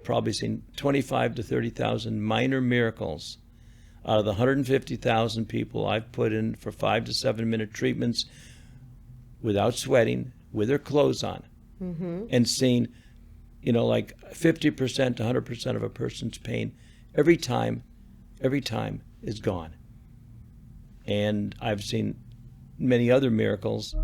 probably seen 25 to 30,000 minor miracles out of the 150,000 people I've put in for 5 to 7 minute treatments without sweating, with their clothes on, and seen, like 50% to 100% of a person's pain every time is gone. And I've seen many other miracles.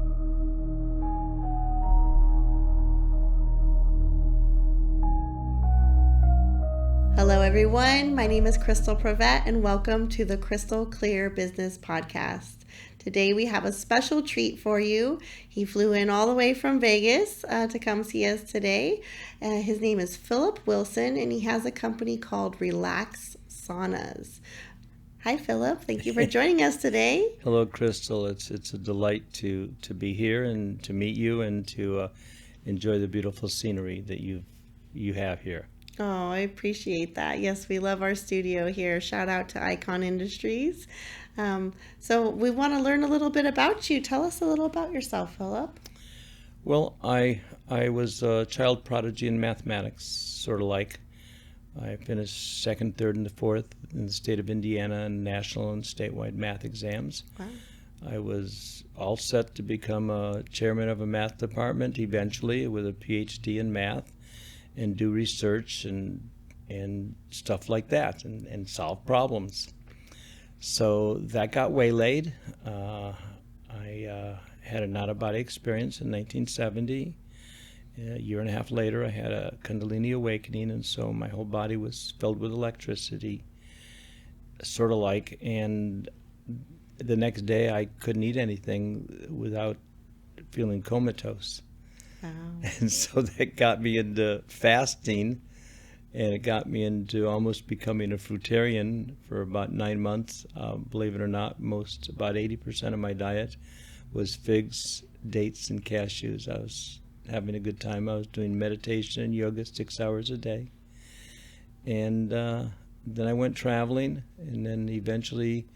Hello everyone, my name is Crystal Provet and welcome to the Crystal Clear Business Podcast. Today we have a special treat for you. He flew in all the way from Vegas to come see us today. His name is Philip Wilson and he has a company called Relax Saunas. Hi Philip, thank you for joining us today. Hello Crystal, it's a delight to be here and to meet you and to enjoy the beautiful scenery that you have here. Oh, I appreciate that. Yes, we love our studio here. Shout out to Icon Industries. So we want to learn a little bit about you. Tell us a little about yourself, Philip. Well, I was a child prodigy in mathematics, sort of like. I finished second, third, and the fourth in the state of Indiana in national and statewide math exams. Wow. I was all set to become a chairman of a math department eventually with a PhD in math, and do research and stuff like that and solve problems. So that got waylaid. I had an out-of-body experience in 1970. A year and a half later, I had a Kundalini awakening, and so my whole body was filled with electricity, sort of like, and the next day I couldn't eat anything without feeling comatose. Wow. And so that got me into fasting, and it got me into almost becoming a fruitarian for about 9 months. Believe it or not, about 80% of my diet was figs, dates, and cashews. I was having a good time. I was doing meditation and yoga 6 hours a day. And then I went traveling, and then eventually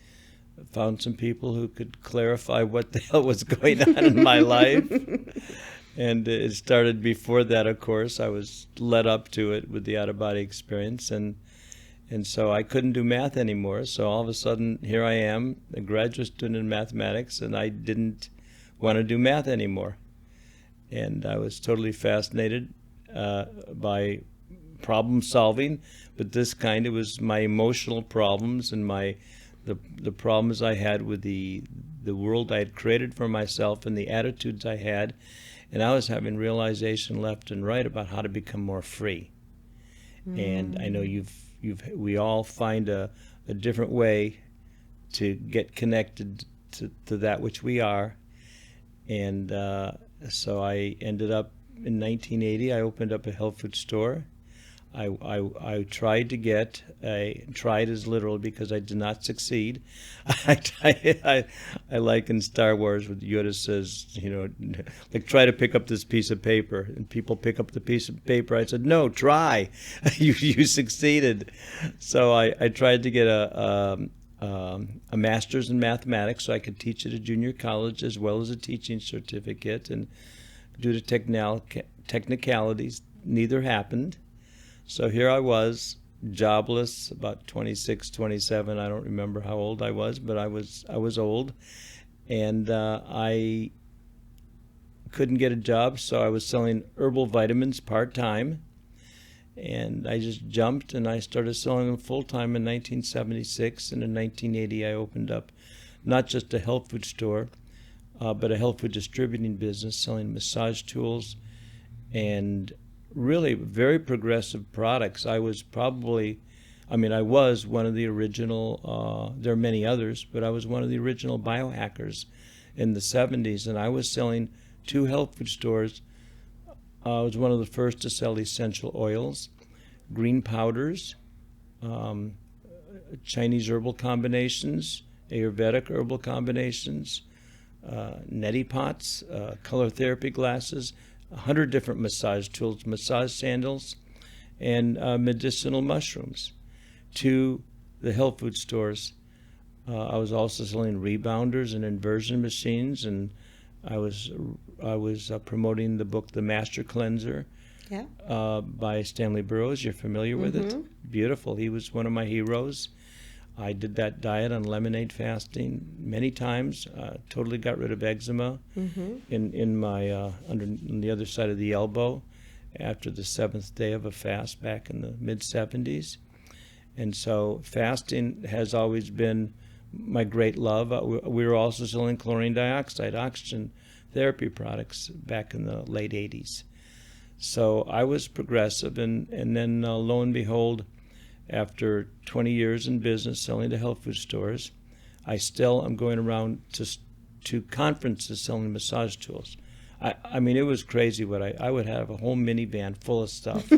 found some people who could clarify what the hell was going on in my life. And it started before that, of course. I was led up to it with the out-of-body experience, and so I couldn't do math anymore. So all of a sudden, here I am, a graduate student in mathematics, and I didn't want to do math anymore. And I was totally fascinated by problem solving, but this kind, it was my emotional problems and the problems I had with the world I had created for myself and the attitudes I had. And I was having realization left and right about how to become more free. And I know we all find a different way to get connected to that which we are. And so I ended up in 1980, I opened up a health food store. I tried as literal because I did not succeed. I like in Star Wars when Yoda says, like, try to pick up this piece of paper, and people pick up the piece of paper. I said, no, try. You succeeded. So I tried to get a master's in mathematics so I could teach at a junior college as well as a teaching certificate, and due to technicalities, neither happened. So here I was, jobless, about 26, 27. I don't remember how old I was, but I was old. And I couldn't get a job, so I was selling herbal vitamins part-time. And I just jumped, and I started selling them full-time in 1976. And in 1980, I opened up not just a health food store, but a health food distributing business, selling massage tools and really very progressive products. I was one of the original, there are many others, but I was one of the original biohackers in the 70s, and I was selling 2 health food stores. I was one of the first to sell essential oils, green powders, Chinese herbal combinations, Ayurvedic herbal combinations, neti pots, color therapy glasses, 100 different massage tools, massage sandals, and medicinal mushrooms to the health food stores. I was also selling rebounders and inversion machines, and I was promoting the book The Master Cleanser, Yeah. by Stanley Burroughs. You're familiar with it? Beautiful. He was one of my heroes. I did that diet on lemonade fasting many times. Totally got rid of eczema in my on the other side of the elbow after the 7th day of a fast back in the mid-70s. And so fasting has always been my great love. We were also selling chlorine dioxide, oxygen therapy products back in the late 80s. So I was progressive, and then lo and behold, after 20 years in business selling to health food stores, I still am going around to conferences selling massage tools. I mean, it was crazy what I would have a whole minivan full of stuff.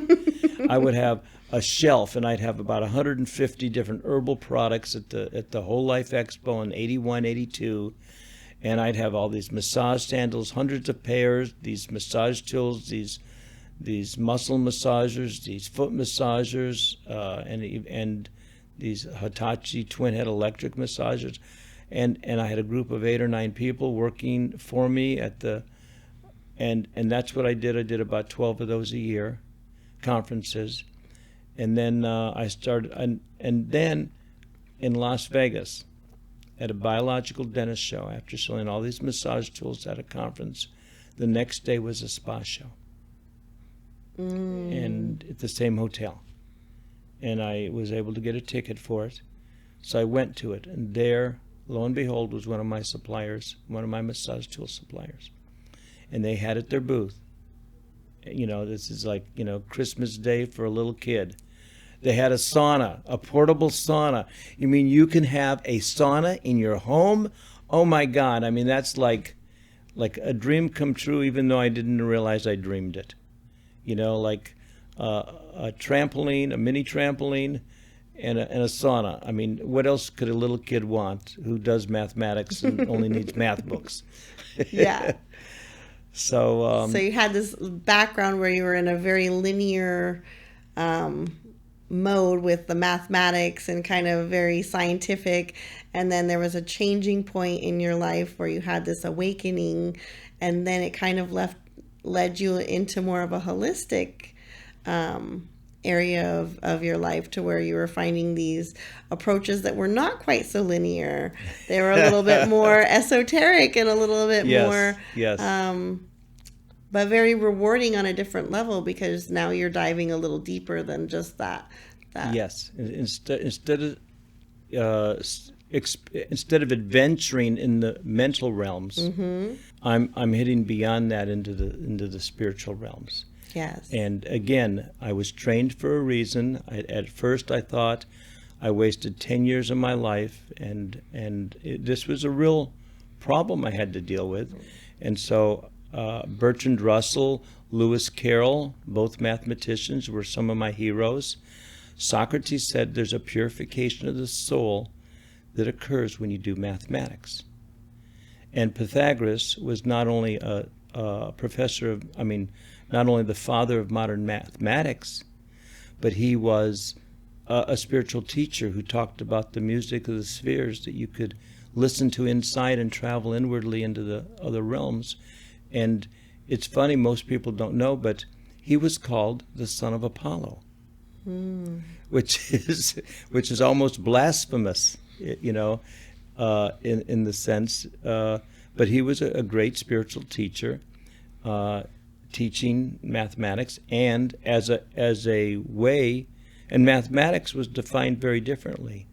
I would have a shelf, and I'd have about 150 different herbal products at the Whole Life Expo in 81, 82. And I'd have all these massage sandals, hundreds of pairs, these massage tools, these muscle massagers, these foot massagers, and these Hitachi twin head electric massagers, and I had a group of 8 or 9 people working for me at the, and that's what I did. I did about 12 of those a year, conferences, and then I started, and then in Las Vegas, at a biological dentist show, after selling all these massage tools at a conference, the next day was a spa show. And at the same hotel, and I was able to get a ticket for it, so I went to it, and there, lo and behold, was one of my suppliers, one of my massage tool suppliers, and they had at their booth, this is like, Christmas Day for a little kid. They had a sauna, a portable sauna. You mean you can have a sauna in your home? Oh my God! I mean, that's like a dream come true, even though I didn't realize I dreamed it. Like a trampoline, a mini trampoline, and a sauna. I mean, what else could a little kid want who does mathematics and only needs math books? Yeah. So you had this background where you were in a very linear mode with the mathematics and kind of very scientific, and then there was a changing point in your life where you had this awakening, and then it kind of led you into more of a holistic area of your life, to where you were finding these approaches that were not quite so linear. They were a little bit more esoteric and a little bit more, but very rewarding on a different level, because now you're diving a little deeper than just that. Yes. Instead of adventuring in the mental realms, I'm hitting beyond that into the spiritual realms. Yes. And again, I was trained for a reason. At first, I thought I wasted 10 years of my life, and this was a real problem I had to deal with. And so Bertrand Russell, Lewis Carroll, both mathematicians, were some of my heroes. Socrates said there's a purification of the soul that occurs when you do mathematics. And Pythagoras was not only a professor of, not only the father of modern mathematics, but he was a spiritual teacher who talked about the music of the spheres that you could listen to inside and travel inwardly into the other realms. And it's funny, most people don't know, but he was called the son of Apollo, which is almost blasphemous, in the sense. But he was a great spiritual teacher, teaching mathematics, and as a way, and mathematics was defined very differently.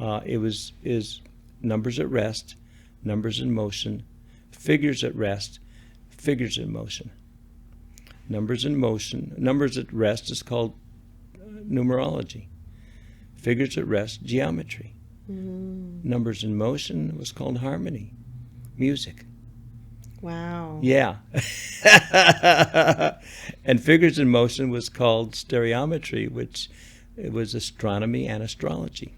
Is numbers at rest, numbers in motion, figures at rest, figures in motion. Numbers in motion, numbers at rest is called numerology. Figures at rest, geometry. Numbers in motion was called harmony, music. Wow. Yeah. And figures in motion was called stereometry, which it was astronomy and astrology.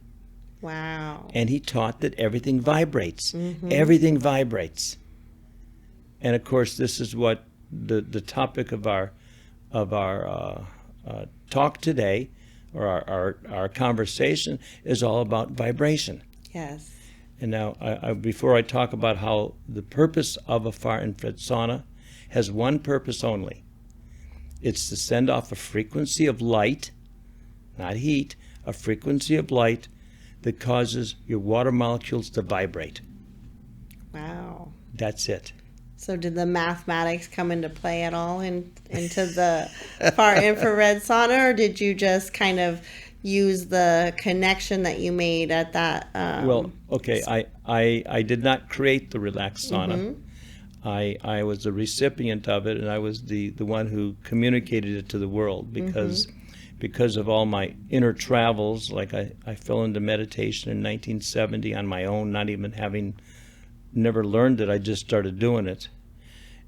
Wow. And he taught that everything vibrates. Everything vibrates. And of course, this is what the topic of our talk today, or our conversation, is all about vibration. Yes. And now, before I talk about how the purpose of a far infrared sauna has one purpose only, It's to send off a frequency of light, not heat, a frequency of light that causes your water molecules to vibrate. Wow. That's it. So did the mathematics come into play at all into the far infrared sauna, or did you just kind of use the connection that you made at that? Well, okay, I did not create the Relax Sauna. I was the recipient of it, and I was the one who communicated it to the world because of all my inner travels. Like I fell into meditation in 1970 on my own, not even having never learned it. I just started doing it.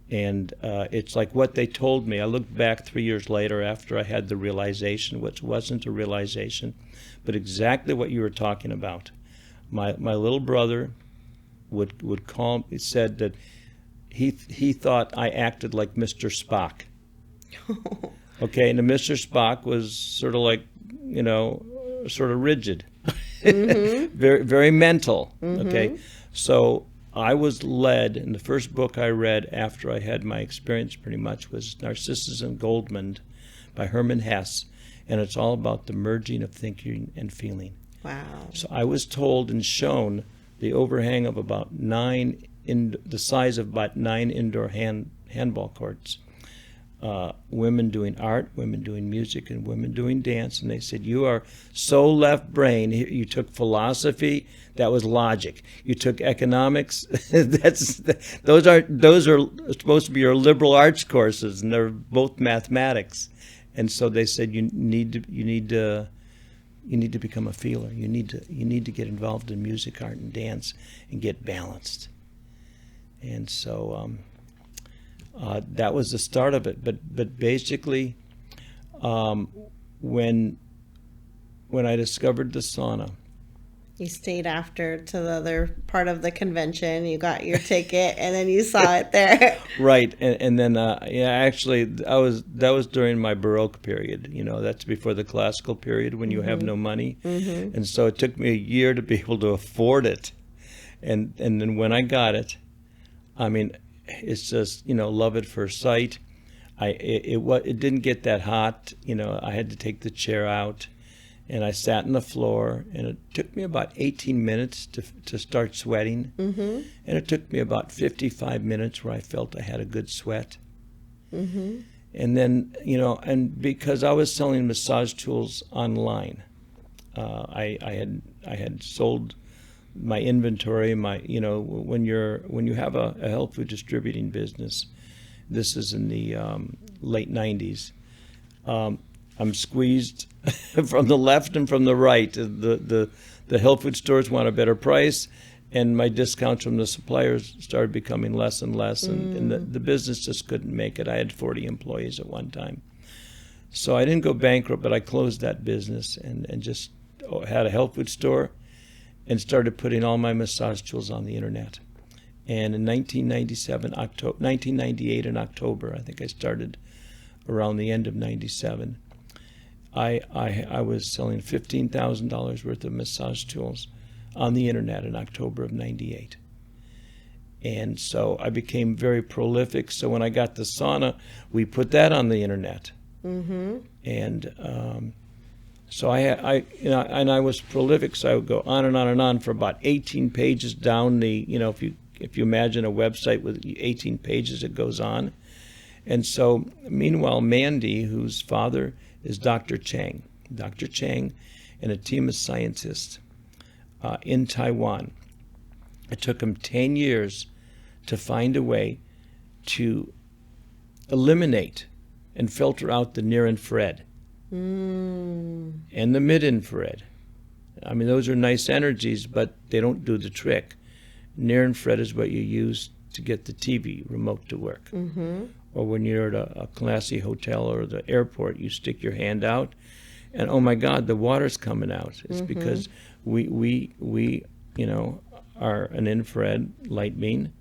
And it's like what they told me. I looked back 3 years later after I had the realization, which wasn't a realization, but exactly what you were talking about. My little brother would call me, said that he thought I acted like Mr. Spock. Okay, and the Mr. Spock was sort of like, sort of rigid, very, very mental. Okay, so I was led, and the first book I read after I had my experience pretty much was Narcissus and Goldmund by Hermann Hesse, and it's all about the merging of thinking and feeling. Wow. So I was told and shown the overhang of about the size of about 9 indoor handball courts. Women doing art, women doing music, and women doing dance, and they said, "You are so left brain. You took philosophy, that was logic. You took economics, those are supposed to be your liberal arts courses, and they're both mathematics." And so they said, "You need to become a feeler. You need to get involved in music, art, and dance, and get balanced." And so that was the start of it. But basically, when I discovered the sauna, you stayed after to the other part of the convention. You got your ticket, and then you saw it there. Right, and then actually, that was during my Baroque period. That's before the classical period when you have no money, and so it took me a year to be able to afford it, and then when I got it, I mean, it's just love at first sight. It didn't get that hot. I had to take the chair out, and I sat on the floor, and it took me about 18 minutes to start sweating, and it took me about 55 minutes where I felt I had a good sweat. And then and because I was selling massage tools online, I had sold my inventory, when you have a health food distributing business, this is in the late 90s, I'm squeezed from the left and from the right. The health food stores want a better price, and my discounts from the suppliers started becoming less and less, and the business just couldn't make it. I had 40 employees at one time. So I didn't go bankrupt, but I closed that business and just had a health food store and started putting all my massage tools on the internet. And in 1998 in October, I think I started around the end of 97, I was selling $15,000 worth of massage tools on the internet in October of 98. And so I became very prolific. So when I got the sauna, we put that on the internet. And so I was prolific, so I would go on and on and on for about 18 pages down the, if you imagine a website with 18 pages, it goes on. And so, meanwhile, Mandy, whose father is Dr. Chang and a team of scientists in Taiwan, it took them 10 years to find a way to eliminate and filter out the near-infrared and the mid-infrared. I mean, those are nice energies, but they don't do the trick. Near-infrared is what you use to get the TV remote to work. Or when you're at a classy hotel or the airport, you stick your hand out, and oh my God, the water's coming out. It's because we are an infrared light beam,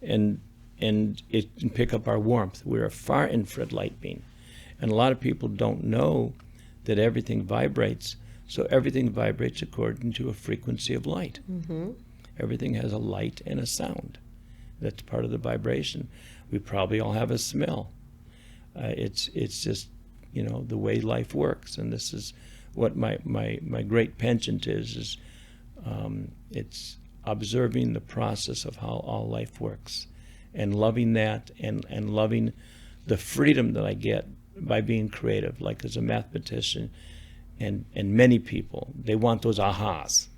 and it can pick up our warmth. We're a far infrared light beam. And a lot of people don't know that everything vibrates. So everything vibrates according to a frequency of light. Everything has a light and a sound. That's part of the vibration. We probably all have a smell. It's just, the way life works, and this is what my great penchant is it's observing the process of how all life works, and loving that, and loving the freedom that I get by being creative. Like as a mathematician, and many people, they want those ahas.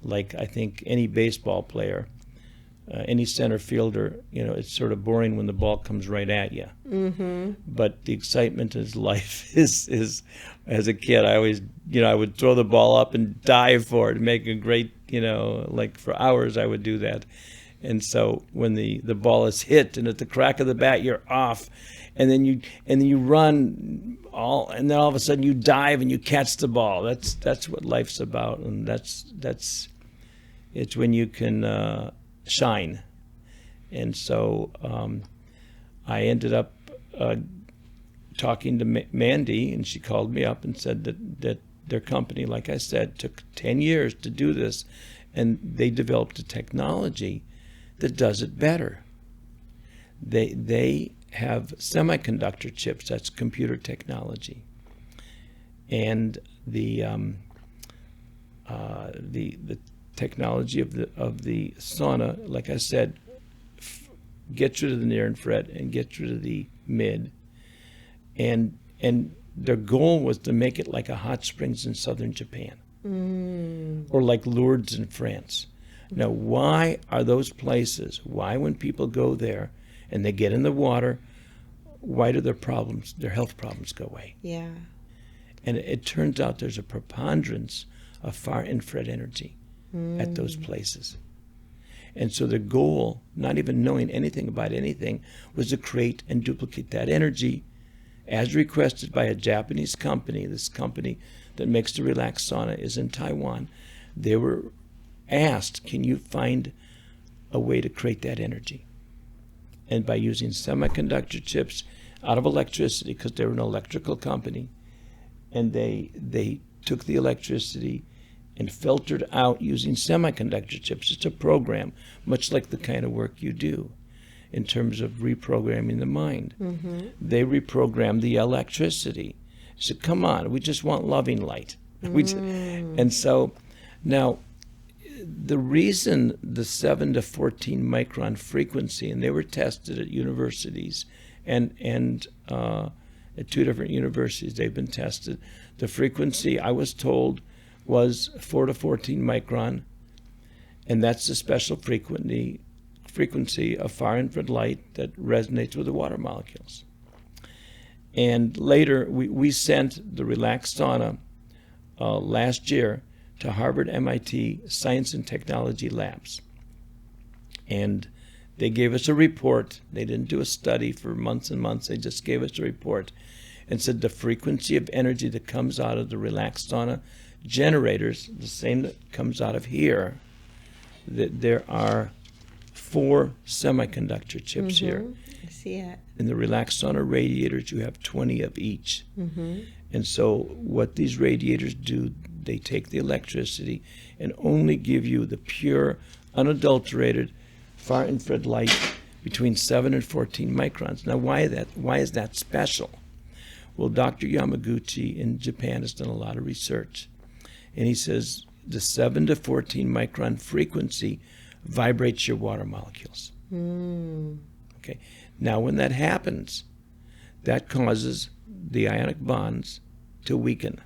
Like I think any baseball player, any center fielder, it's sort of boring when the ball comes right at you. Mm-hmm. But the excitement of life is as a kid, I always, I would throw the ball up and dive for it, and make a great, like for hours I would do that. And so when the ball is hit and at the crack of the bat you're off, and then you run and then all of a sudden you dive and you catch the ball. That's what life's about, and it's when you can shine. And so I ended up talking to Mandy, and she called me up and said that their company, like I said, took 10 years to do this, and they developed a technology that does it better. They have semiconductor chips, that's computer technology. And the technology of the sauna, like I said, gets rid of the near infrared and gets rid of the mid. And their goal was to make it like a hot springs in southern Japan, or like Lourdes in France. Now, why are those places, why when people go there and they get in the water, why do their health problems go away? Yeah. And it turns out there's a preponderance of far infrared energy at those places. And so the goal, not even knowing anything about anything, was to create and duplicate that energy as requested by a Japanese company. This company that makes the Relax Sauna is in Taiwan. They were asked, can you find a way to create that energy? And by using semiconductor chips out of electricity, because they were an electrical company, and they took the electricity and filtered out using semiconductor chips. It's a program, much like the kind of work you do in terms of reprogramming the mind. Mm-hmm. They reprogrammed the electricity. So come on, we just want loving light. And so now, the reason the 7 to 14 micron frequency, and they were tested at universities and at 2 different universities they've been tested. The frequency, I was told, was 4 to 14 micron, and that's the special frequency of far infrared light that resonates with the water molecules. And later, we sent the Relax Sauna last year to Harvard, MIT Science and Technology Labs. And they gave us a report. They didn't do a study for months and months. They just gave us a report and said the frequency of energy that comes out of the Relax Sauna generators, the same that comes out of here, that there are 4 semiconductor chips here. I see it. In the Relax Sauna radiators, you have 20 of each. Mm-hmm. And so what these radiators do, they take the electricity and only give you the pure, unadulterated, far infrared light between 7 and 14 microns. Now, why is that special? Well, Dr. Yamaguchi in Japan has done a lot of research. And he says the 7 to 14 micron frequency vibrates your water molecules. Okay. Now, when that happens, that causes the ionic bonds to weaken.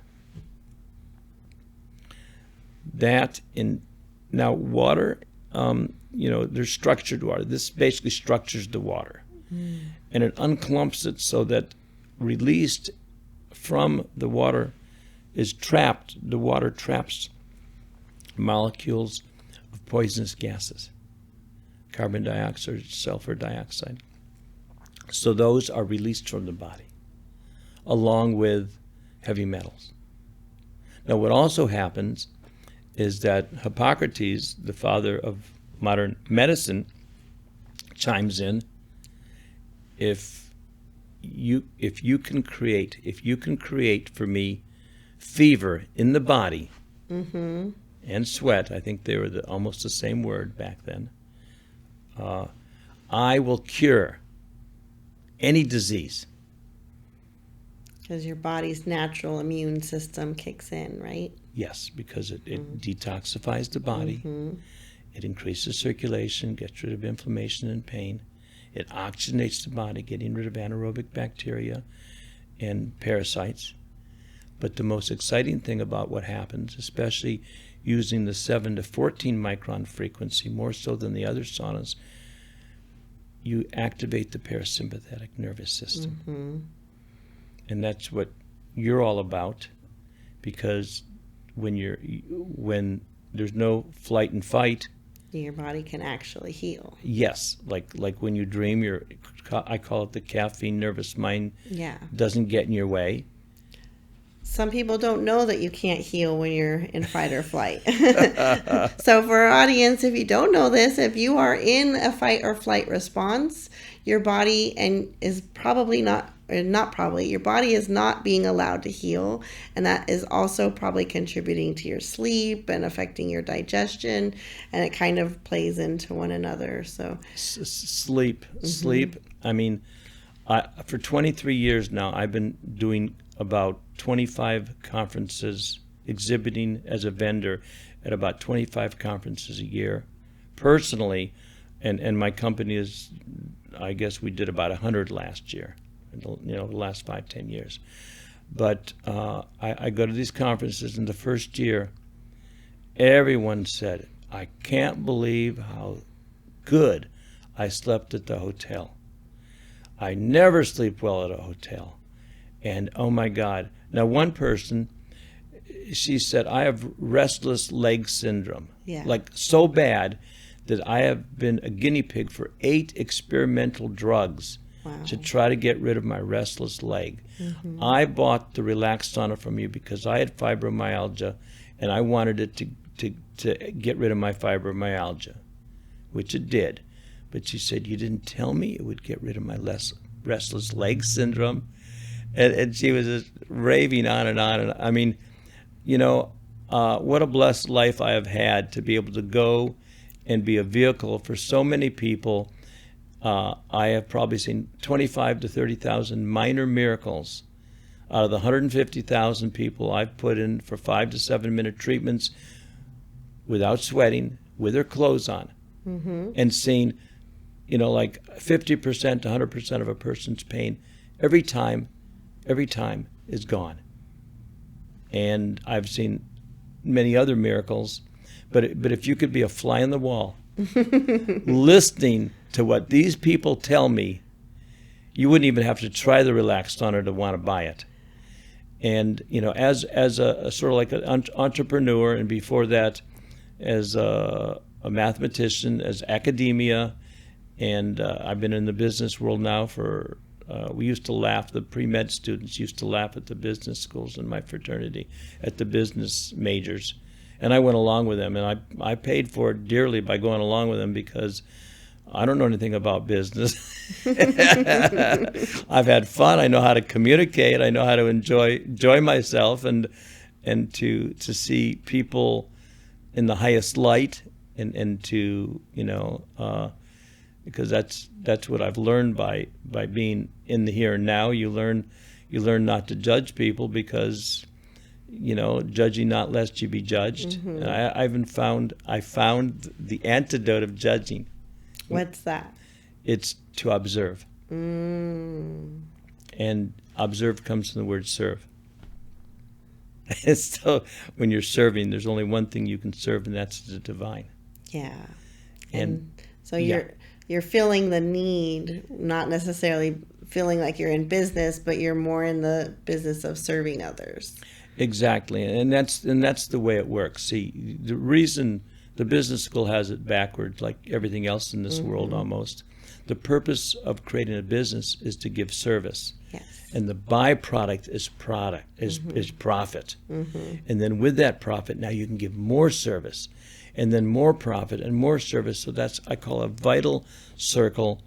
Now water, there's structured water. This basically structures the water. And it unclumps it so that released from the water is trapped. The water traps molecules of poisonous gases, carbon dioxide, sulfur dioxide. So those are released from the body, along with heavy metals. Now, what also happens is that Hippocrates, the father of modern medicine, chimes in. If you can create for me fever in the body and sweat, I think they were almost the same word back then, I will cure any disease. Because your body's natural immune system kicks in, right? Yes, because it detoxifies the body. It increases circulation, gets rid of inflammation and pain. It oxygenates the body, getting rid of anaerobic bacteria and parasites. But the most exciting thing about what happens, especially using the 7 to 14 micron frequency, more so than the other saunas, you activate the parasympathetic nervous system. And that's what you're all about, because when there's no flight and fight, Your body can actually heal. yes, like when you dream, I call it the caffeine nervous mind, Yeah. doesn't get in your way. Some people don't know that you can't heal when you're in fight or flight. So for our audience, if you don't know this, if you are in a fight or flight response, your body is probably not, or not probably, your body is not being allowed to heal. And that is also probably contributing to your sleep and affecting your digestion. And it kind of plays into one another. So Sleep. I mean, for 23 years now, I've been doing about 25 conferences, exhibiting as a vendor at about 25 conferences a year personally, and my company is, I guess we did about 100 last year, the last 5-10 years. But I go to these conferences, and the first year everyone said, I can't believe how good I slept at the hotel. I never sleep well at a hotel. And oh my God. Now one person, she said, I have restless leg syndrome. Yeah. Like so bad that I have been a guinea pig for 8 experimental drugs to try to get rid of my restless leg. I bought the Relax Sauna from you because I had fibromyalgia and I wanted it to get rid of my fibromyalgia, which it did. But she said, you didn't tell me it would get rid of my restless leg syndrome. And she was just raving on and on. And I mean, what a blessed life I have had to be able to go and be a vehicle for so many people. I have probably seen 25 to 30,000 minor miracles out of the 150,000 people I've put in for 5 to 7 minute treatments without sweating, with their clothes on, and seen, like 50% to 100% of a person's pain every time is gone. And I've seen many other miracles, but if you could be a fly on the wall, listening to what these people tell me, you wouldn't even have to try the Relax Sauna to want to buy it. And as a sort of like an entrepreneur, and before that, as a mathematician, as academia, and I've been in the business world now for. We used to laugh, the pre-med students used to laugh at the business schools in my fraternity, at the business majors. And I went along with them, and I paid for it dearly by going along with them because I don't know anything about business. I've had fun. I know how to communicate. I know how to enjoy myself and to see people in the highest light and to, because that's what I've learned by being in the here and now. You learn not to judge people because, judging not lest you be judged. And I found the antidote of judging. What's that? It's to observe. And observe comes from the word serve. And so when you're serving, there's only one thing you can serve, and that's the divine. Yeah. And so you're feeling the need, not necessarily feeling like you're in business, but you're more in the business of serving others. Exactly, and that's the way it works. See, the reason the business school has it backwards, like everything else in this world almost, the purpose of creating a business is to give service. Yes. And the byproduct is profit. And then with that profit, now you can give more service, and then more profit and more service. So that's, I call, a vital circle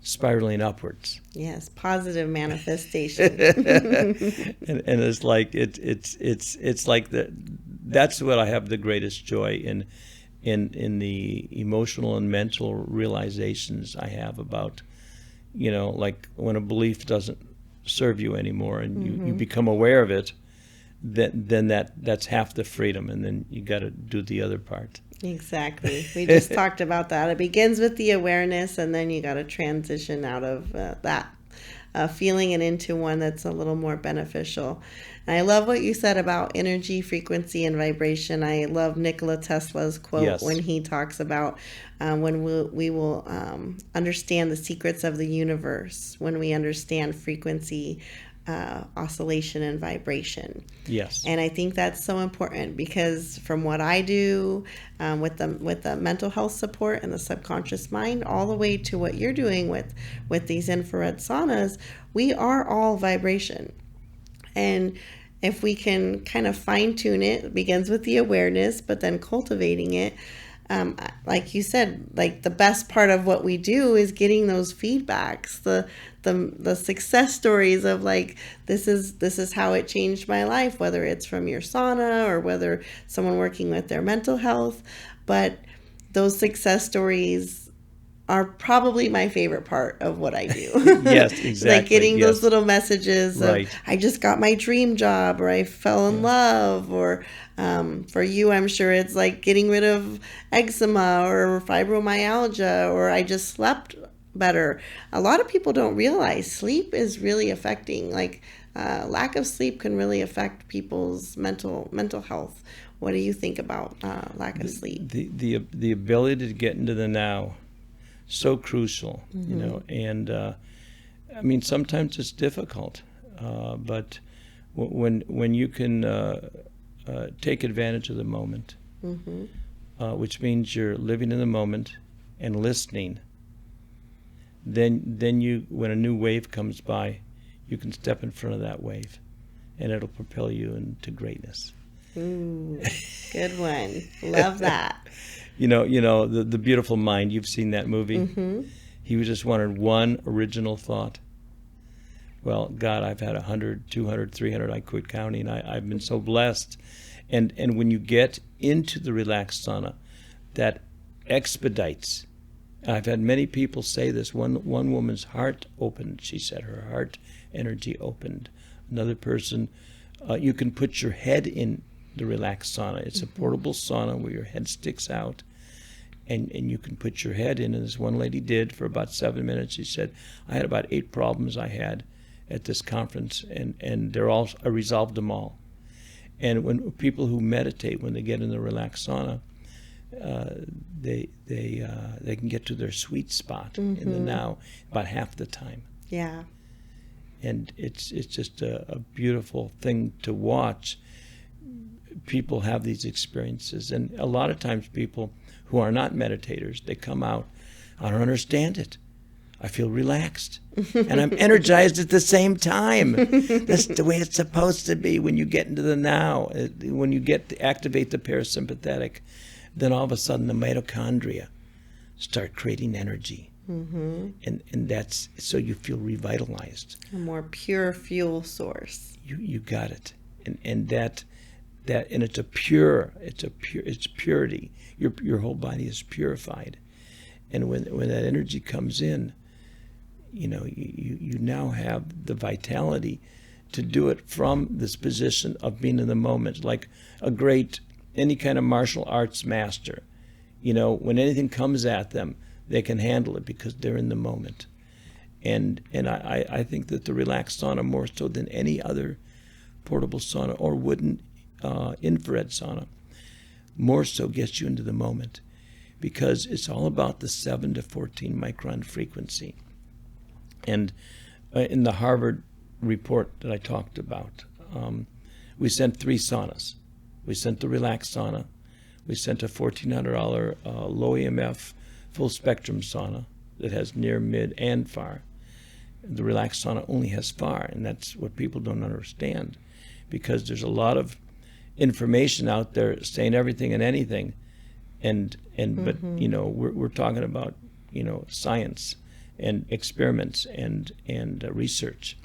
spiraling upwards. Yes, positive manifestation. and it's like it's like that's what I have the greatest joy in the emotional and mental realizations I have about, like when a belief doesn't serve you anymore, and you become aware of it, then that's half the freedom, and then you got to do the other part. Exactly. We just talked about that. It begins with the awareness, and then you got to transition out of that feeling and into one that's a little more beneficial. And I love what you said about energy, frequency, and vibration. I love Nikola Tesla's quote when he talks about when we will understand the secrets of the universe, when we understand frequency, oscillation, and vibration. Yes. And I think that's so important, because from what I do with the mental health support and the subconscious mind, all the way to what you're doing with these infrared saunas, we are all vibration. And if we can kind of fine tune it, it begins with the awareness, but then cultivating it. Like you said, like the best part of what we do is getting those feedbacks, the success stories of like, this is how it changed my life, whether it's from your sauna or whether someone working with their mental health. But those success stories are probably my favorite part of what I do. Yes, exactly. Like getting those little messages right. of, I just got my dream job, or I fell in love, or for you, I'm sure it's like getting rid of eczema or fibromyalgia, or I just slept better. A lot of people don't realize sleep is really affecting, like lack of sleep can really affect people's mental health. What do you think about lack of sleep? The ability to get into the now, so crucial, you know, and I mean, sometimes it's difficult, but when you can take advantage of the moment, which means you're living in the moment and listening, then you, when a new wave comes by, you can step in front of that wave, and it'll propel you into greatness. Ooh, good one. Love that. You know, the Beautiful Mind. You've seen that movie. He was just wanted one original thought. Well, God, I've had 100, 200, 300. I quit counting. I've been so blessed. And when you get into the Relax Sauna, that expedites. I've had many people say this. One woman's heart opened. She said her heart energy opened. Another person, you can put your head in the Relax Sauna. It's a portable sauna where your head sticks out, and you can put your head in. And this one lady did for about 7 minutes. She said, I had about 8 problems I had at this conference, and they're all, I resolved them all. And when people who meditate, when they get in the Relax Sauna, they can get to their sweet spot in the now about half the time. Yeah. And it's just a beautiful thing to watch. People have these experiences, and a lot of times people who are not meditators, they come out, I don't understand it. I feel relaxed, and I'm energized at the same time. That's the way it's supposed to be when you get into the now. When you get to activate the parasympathetic, then all of a sudden the mitochondria start creating energy. And that's, so you feel revitalized. A more pure fuel source. You got it. And that and it's purity. Your whole body is purified. And when that energy comes in, you know, you now have the vitality to do it from this position of being in the moment, like any kind of martial arts master. You know, when anything comes at them, they can handle it because they're in the moment. And I think that the Relax Sauna, more so than any other portable sauna or wooden infrared sauna, more so gets you into the moment, because it's all about the 7 to 14 micron frequency. And in the Harvard report that I talked about, we sent 3 saunas. We sent the Relax Sauna. We sent a $1,400 low EMF full spectrum sauna that has near, mid, and far. The Relax Sauna only has far, and that's what people don't understand, because there's a lot of information out there saying everything and anything, but you know, we're talking about, you know, science and experiments and research.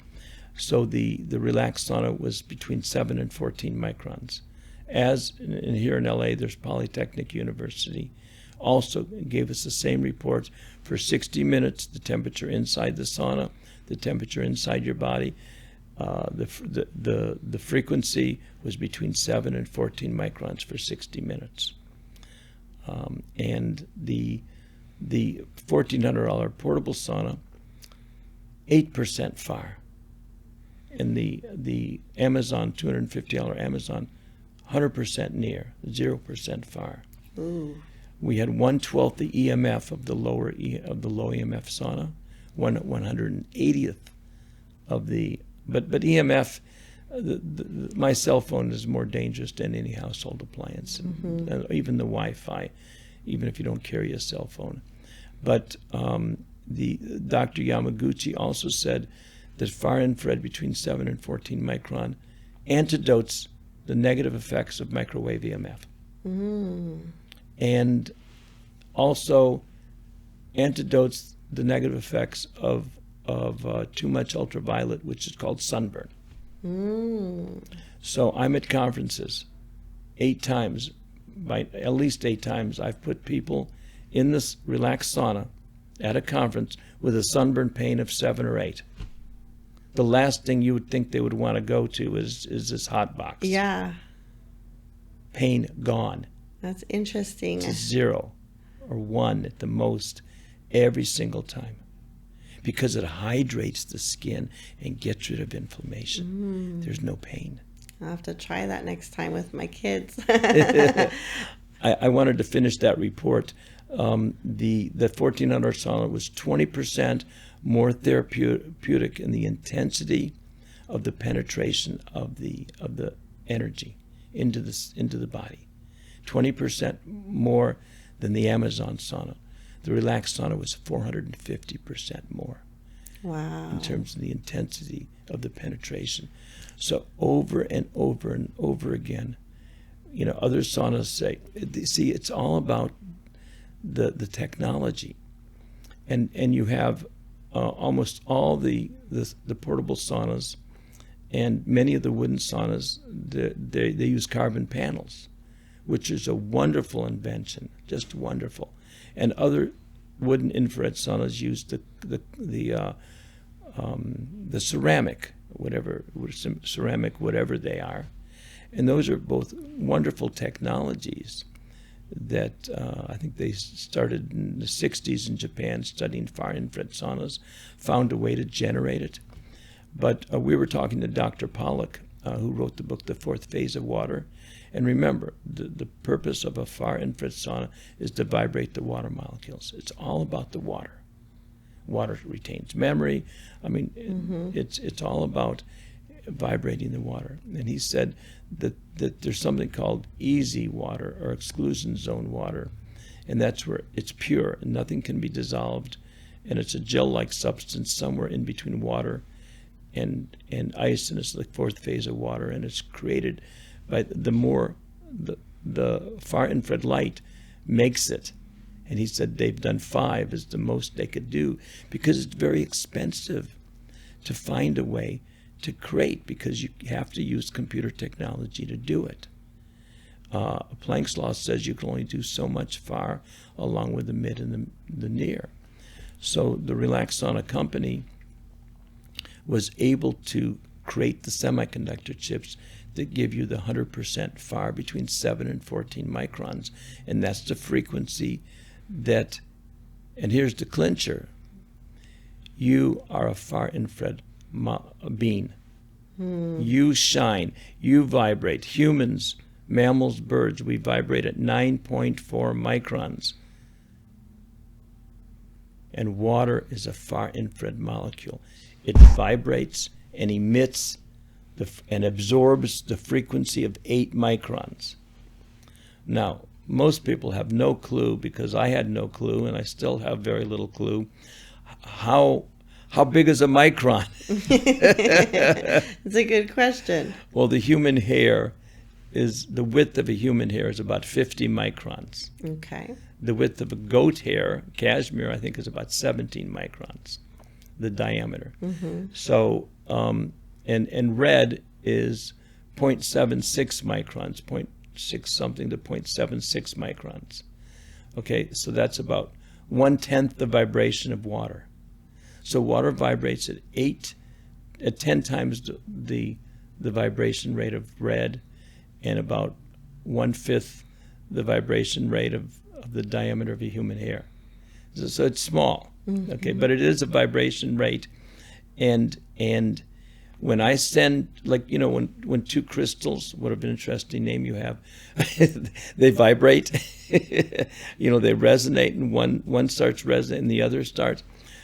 So the Relax Sauna was between 7 and 14 microns. As here in LA, there's Polytechnic University, also gave us the same reports For 60 minutes, the temperature inside the sauna, the temperature inside your body, the frequency was between 7 and 14 microns for 60 minutes. And the $1,400 portable sauna, 8% far. And the Amazon, $250 Amazon, 100% near, 0% far. Ooh. We had 1/12 the EMF of the low EMF sauna, 1/180th of the but EMF. My cell phone is more dangerous than any household appliance, and even the Wi-Fi, even if you don't carry a cell phone. But the Dr. Yamaguchi also said that far infrared between 7 and 14 micron antidotes the negative effects of microwave EMF. And also antidotes the negative effects of too much ultraviolet, which is called sunburn. So I'm at conferences 8 times, at least 8 times, I've put people in this relaxed sauna at a conference with a sunburn pain of 7 or 8. The last thing you would think they would want to go to is this hot box. Yeah. Pain gone. That's interesting. To 0 or 1 at the most every single time, because it hydrates the skin and gets rid of inflammation. There's no pain. I'll have to try that next time with my kids. I wanted to finish that report. The $1,400 sauna was 20% more therapeutic in the intensity of the penetration of the energy into the body. 20% more than the Amazon sauna. The relaxed sauna was 450% more. Wow. In terms of the intensity of the penetration. So over and over and over again, other saunas say, see, it's all about the technology. And you have almost all the portable saunas and many of the wooden saunas, they use carbon panels, which is a wonderful invention, just wonderful. And other wooden infrared saunas use the ceramic, whatever they are, and those are both wonderful technologies that I think they started in the 60s in Japan, studying far infrared saunas, found a way to generate it. But we were talking to Dr. Pollack, who wrote the book The Fourth Phase of Water. And remember, the purpose of a far infrared sauna is to vibrate the water molecules. It's all about the water. Water retains memory. I mean, it's all about vibrating the water. And he said that there's something called easy water or exclusion zone water. And that's where it's pure and nothing can be dissolved. And it's a gel-like substance somewhere in between water and ice, and it's the fourth phase of water. And it's created by the far infrared light makes it. And he said they've done 5 is the most they could do, because it's very expensive to find a way to create, because you have to use computer technology to do it. Planck's law says you can only do so much far along with the mid and the near. So the Relax Sauna company was able to create the semiconductor chips that give you the 100% far between 7 and 14 microns. And that's the frequency that, and here's the clincher, you are a far infrared being. You shine, you vibrate. Humans, mammals, birds, we vibrate at 9.4 microns. And water is a far infrared molecule. It vibrates and emits and absorbs the frequency of 8 microns. Now, most people have no clue, because I had no clue, and I still have very little clue, how big is a micron? It's a good question. Well, the width of a human hair is about 50 microns. Okay. The width of a goat hair, cashmere, I think, is about 17 microns, the diameter. So, and red is 0.76 microns, 0.6 something to 0.76 microns. Okay, so that's about 1/10 the vibration of water. So water vibrates at 10 times the vibration rate of red, and about 1/5 the vibration rate of the diameter of a human hair. So it's small, okay, but it is a vibration rate, and when I send, like, when two crystals, what an interesting name you have, they vibrate, they resonate, and one starts resonating and the other starts.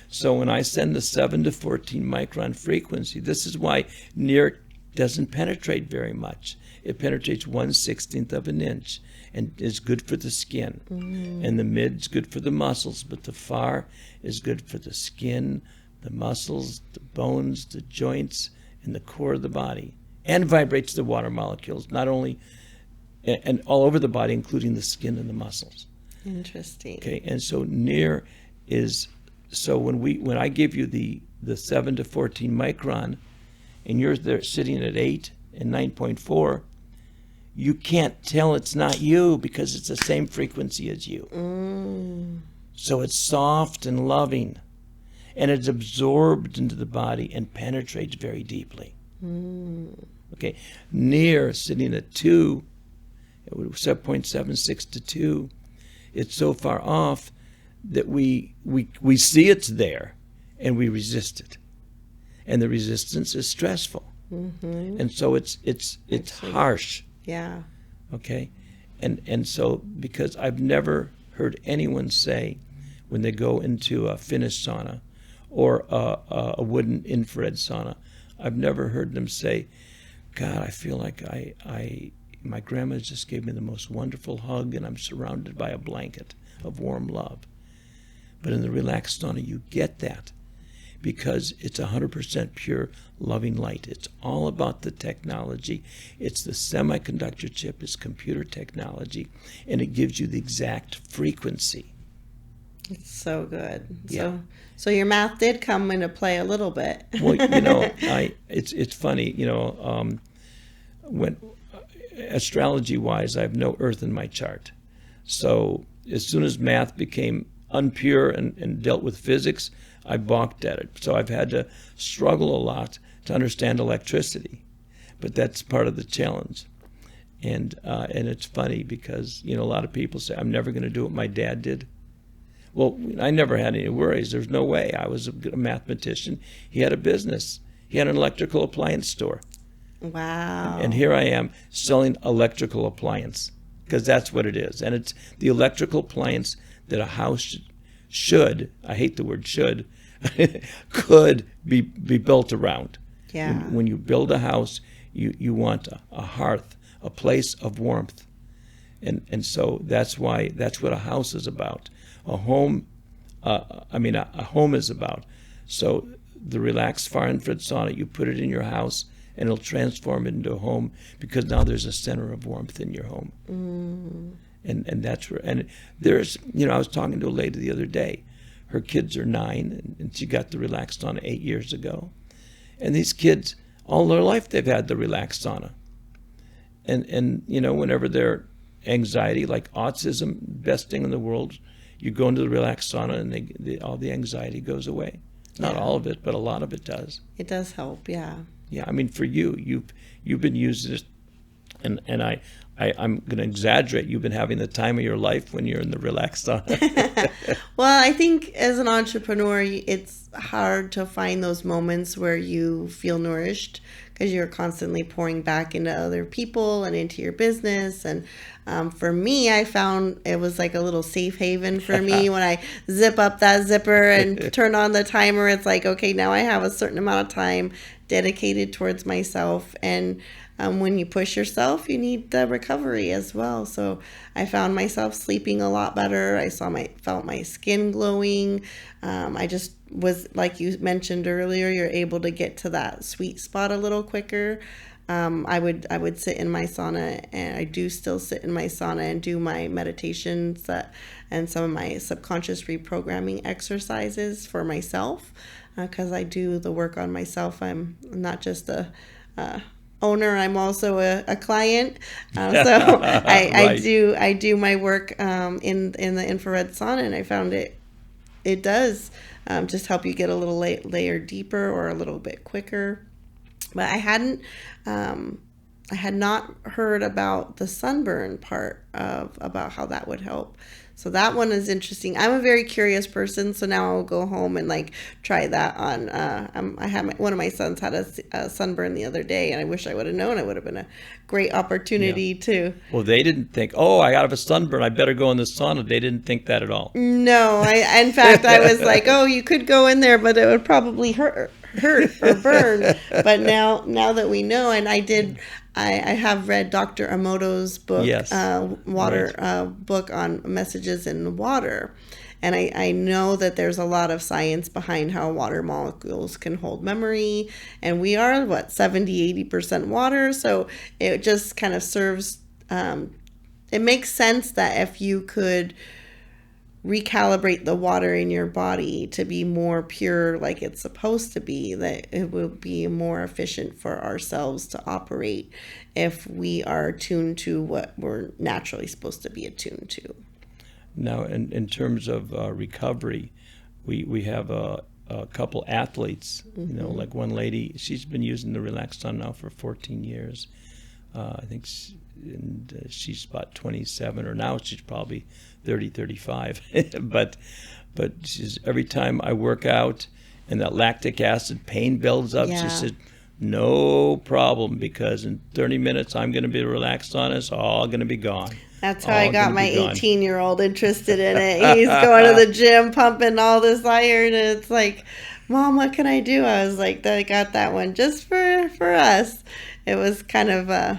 So when I send the 7 to 14 micron frequency, this is why near doesn't penetrate very much. It penetrates 1/16 of an inch and is good for the skin. And the mid's good for the muscles, but the far is good for the skin, the muscles, the bones, the joints, and the core of the body, and vibrates the water molecules, not only, and all over the body, including the skin and the muscles. Interesting. Okay, and so near is, so when I give you the 7 to 14 micron, and you're there sitting at 8 and 9.4, you can't tell it's not you because it's the same frequency as you. So it's soft and loving, and it's absorbed into the body and penetrates very deeply. Okay, near sitting at 2, 7.76 to 2, it's so far off that we see it's there and we resist it, and the resistance is stressful, and so it's harsh. Yeah. Okay, and so, because I've never heard anyone say when they go into a Finnish sauna or a wooden infrared sauna, I've never heard them say, God, I feel like my grandma just gave me the most wonderful hug and I'm surrounded by a blanket of warm love. But in the Relax sauna, you get that because it's 100% pure loving light. It's all about the technology. It's the semiconductor chip, it's computer technology, and it gives you the exact frequency. It's so good. Yeah. So your math did come into play a little bit. Well, it's funny, when astrology-wise, I have no earth in my chart. So as soon as math became unpure and dealt with physics, I balked at it. So I've had to struggle a lot to understand electricity, but that's part of the challenge. And it's funny because, a lot of people say, I'm never going to do what my dad did. Well, I never had any worries. There's no way. I was a mathematician. He had a business. He had an electrical appliance store. Wow. And here I am selling electrical appliance, because that's what it is. And it's the electrical appliance that a house should, I hate the word should, could be built around. Yeah. When you build a house, you want a hearth, a place of warmth. And so that's what a house is about. A home, a home is about. So the Relax Far Infrared Sauna, you put it in your house and it'll transform it into a home, because now there's a center of warmth in your home. And that's where, and there's, I was talking to a lady the other day. Her kids are 9, and she got the Relax Sauna 8 years ago. And these kids, all their life, they've had the Relax Sauna. And whenever their anxiety, like autism, best thing in the world, you go into the Relax Sauna and all the anxiety goes away. Not all of it, but a lot of it does. It does help, yeah. Yeah, for you, you've been using it, and I'm going to exaggerate. You've been having the time of your life when you're in the Relax Sauna. Well, I think as an entrepreneur, it's hard to find those moments where you feel nourished, because you're constantly pouring back into other people and into your business. And for me, I found it was like a little safe haven for me. When I zip up that zipper and turn on the timer, it's like, okay, now I have a certain amount of time dedicated towards myself. And when you push yourself, you need the recovery as well. So I found myself sleeping a lot better. I felt my skin glowing. I just was, like you mentioned earlier, you're able to get to that sweet spot a little quicker. I would sit in my sauna, and I do still sit in my sauna and do my meditations and some of my subconscious reprogramming exercises for myself, because I do the work on myself. I'm not just a owner, I'm also a client. So I Right. do my work in the infrared sauna, and I found it it does just help you get a little layer deeper or a little bit quicker. But I had not heard about the sunburn part about how that would help. So that one is interesting. I'm a very curious person, so now I'll go home and like try that on. I had one of my sons had a sunburn the other day, and I wish I would have known. It would have been a great opportunity to. Well, they didn't think, oh, I got a sunburn, I better go in the sauna. They didn't think that at all. No, in fact, I was like, oh, you could go in there, but it would probably hurt or burn. But now that we know, and I have read Dr. Emoto's book, Yes. water book on messages in water. And I know that there's a lot of science behind how water molecules can hold memory. And we are, 70-80% water. So it just kind of serves, it makes sense that if you could recalibrate the water in your body to be more pure like it's supposed to be, that it will be more efficient for ourselves to operate if we are attuned to what we're naturally supposed to be attuned to. Now, in terms of recovery, we have a couple athletes, like one lady, she's been using the Relax Sauna now for 14 years. I think she's about 27, or now she's probably 30, 35. but she's, every time I work out and that lactic acid pain builds up, she said, no problem, because in 30 minutes I'm going to be relaxed on it. It's all going to be gone. That's how I got my 18-year-old interested in it. He's going to the gym, pumping all this iron, and it's like, Mom, what can I do? I was like, I got that one just for us. It was kind of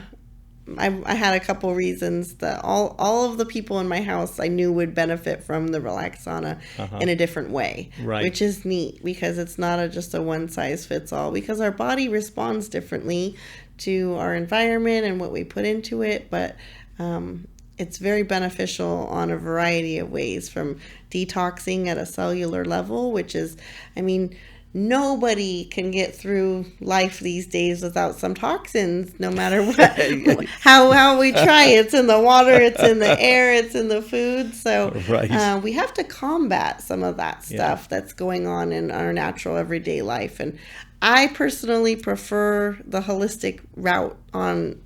I had a couple reasons that all of the people in my house I knew would benefit from the Relax Sauna in a different way, which is neat, because it's not just a one size fits all, because our body responds differently to our environment and what we put into it. But it's very beneficial on a variety of ways, from detoxing at a cellular level, which is, nobody can get through life these days without some toxins, no matter what, how we try. It's in the water, it's in the air, it's in the food. So we have to combat some of that stuff that's going on in our natural everyday life. And I personally prefer the holistic route on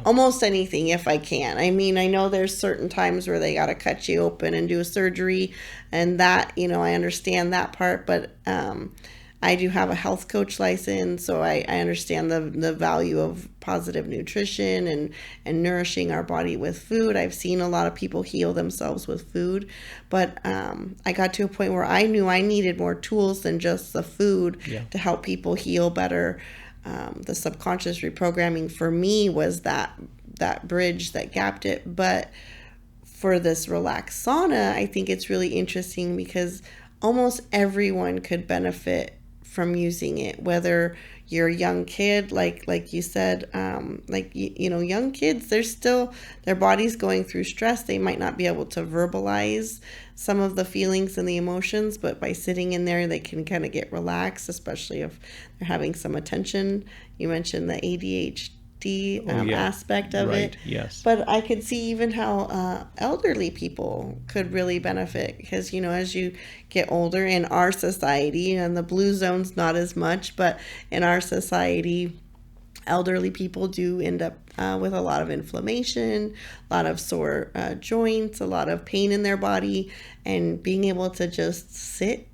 almost anything if I can. I know there's certain times where they got to cut you open and do a surgery, and that, I understand that part, but I do have a health coach license, so I understand the value of positive nutrition and nourishing our body with food. I've seen a lot of people heal themselves with food, but I got to a point where I knew I needed more tools than just the food to help people heal better. The subconscious reprogramming for me was that bridge that gapped it. But for this Relax Sauna, I think it's really interesting because almost everyone could benefit from using it, whether you're a young kid, like you said, young kids, their body's going through stress. They might not be able to verbalize some of the feelings and the emotions, but by sitting in there, they can kind of get relaxed, especially if they're having some attention. You mentioned the ADHD aspect of it. Yes. But I could see even how elderly people could really benefit, because, as you get older in our society, and the blue zone's not as much, but in our society, elderly people do end up with a lot of inflammation, a lot of sore joints, a lot of pain in their body, and being able to just sit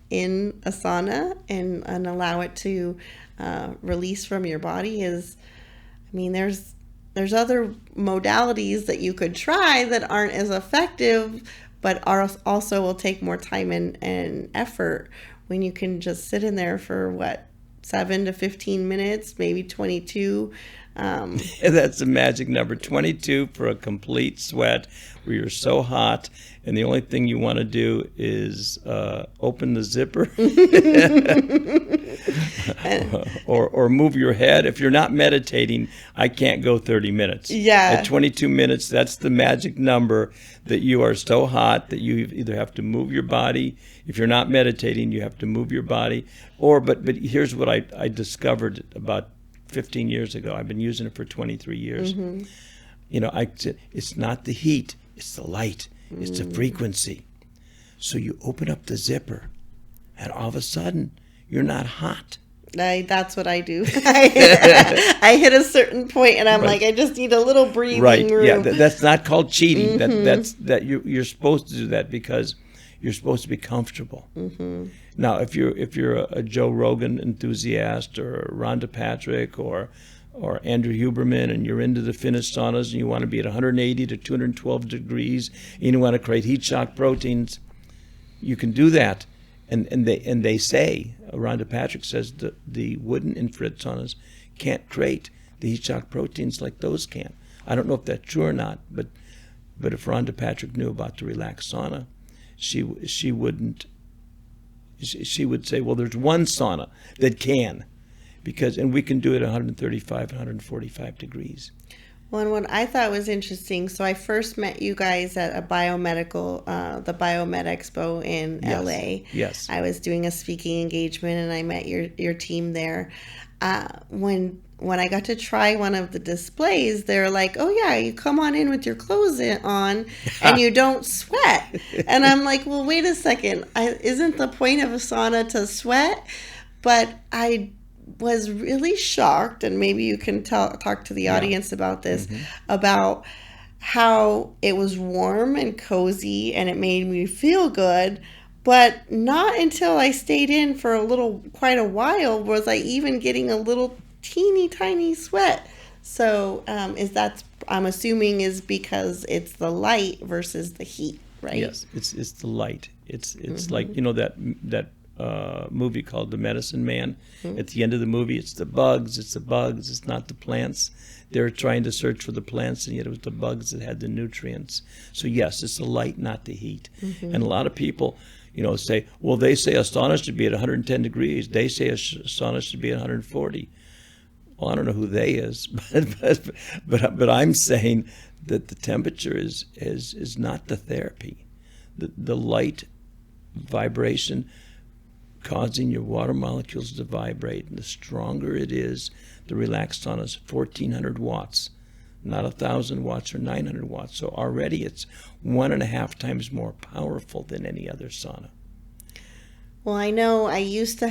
in a sauna and allow it to release from your body is, there's other modalities that you could try that aren't as effective, but also will take more time and effort, when you can just sit in there for 7 to 15 minutes, maybe 22. That's the magic number, 22 for a complete sweat, where you're so hot, and the only thing you want to do is open the zipper or move your head. If you're not meditating, I can't go 30 minutes. At 22 minutes, that's the magic number, that you are so hot that you either have to move your body. If you're not meditating, you have to move your body. But here's what I discovered about 15 years ago. I've been using it for 23 years. I said, it's not the heat, it's the light, it's the frequency. So you open up the zipper, and all of a sudden, you're not hot. That's what I do. I hit a certain point, and I'm Right. like, I just need a little breathing Right. room. Yeah. That's not called cheating. You're supposed to do that because you're supposed to be comfortable. Now, if you're a Joe Rogan enthusiast or a Rhonda Patrick or Andrew Huberman, and you're into the Finnish saunas and you want to be at 180 to 212 degrees, and you want to create heat shock proteins, you can do that. And they say, Rhonda Patrick says, the wooden infrared saunas can't create the heat shock proteins like those can. I don't know if that's true or not, but if Rhonda Patrick knew about the Relax Sauna, she would say, well, there's one sauna that can, and we can do it at 135, 145 degrees. Well, and what I thought was interesting, so I first met you guys at a biomedical, the Biomed Expo in LA. Yes. I was doing a speaking engagement, and I met your team there. When I got to try one of the displays, they're like, oh yeah, you come on in with your clothes on and you don't sweat. And I'm like, well, wait a second. Isn't the point of a sauna to sweat? But I was really shocked, and maybe you can talk to the audience about this, about how it was warm and cozy and it made me feel good. But not until I stayed in for quite a while was I even getting a little teeny tiny sweat. So I'm assuming is because it's the light versus the heat, right? Yes, it's the light. It's like, that movie called The Medicine Man. At the end of the movie, it's the bugs, it's not the plants. They're trying to search for the plants, and yet it was the bugs that had the nutrients. So yes, it's the light, not the heat. And a lot of people, say, well, they say a sauna should be at 110 degrees. They say a sauna should be at 140. Well, I don't know who they is, but I'm saying that the temperature is not the therapy. The light vibration causing your water molecules to vibrate, and the stronger it is, the Relax sauna is 1,400 watts, not 1,000 watts or 900 watts. So already it's 1.5 times more powerful than any other sauna. Well, I know I used to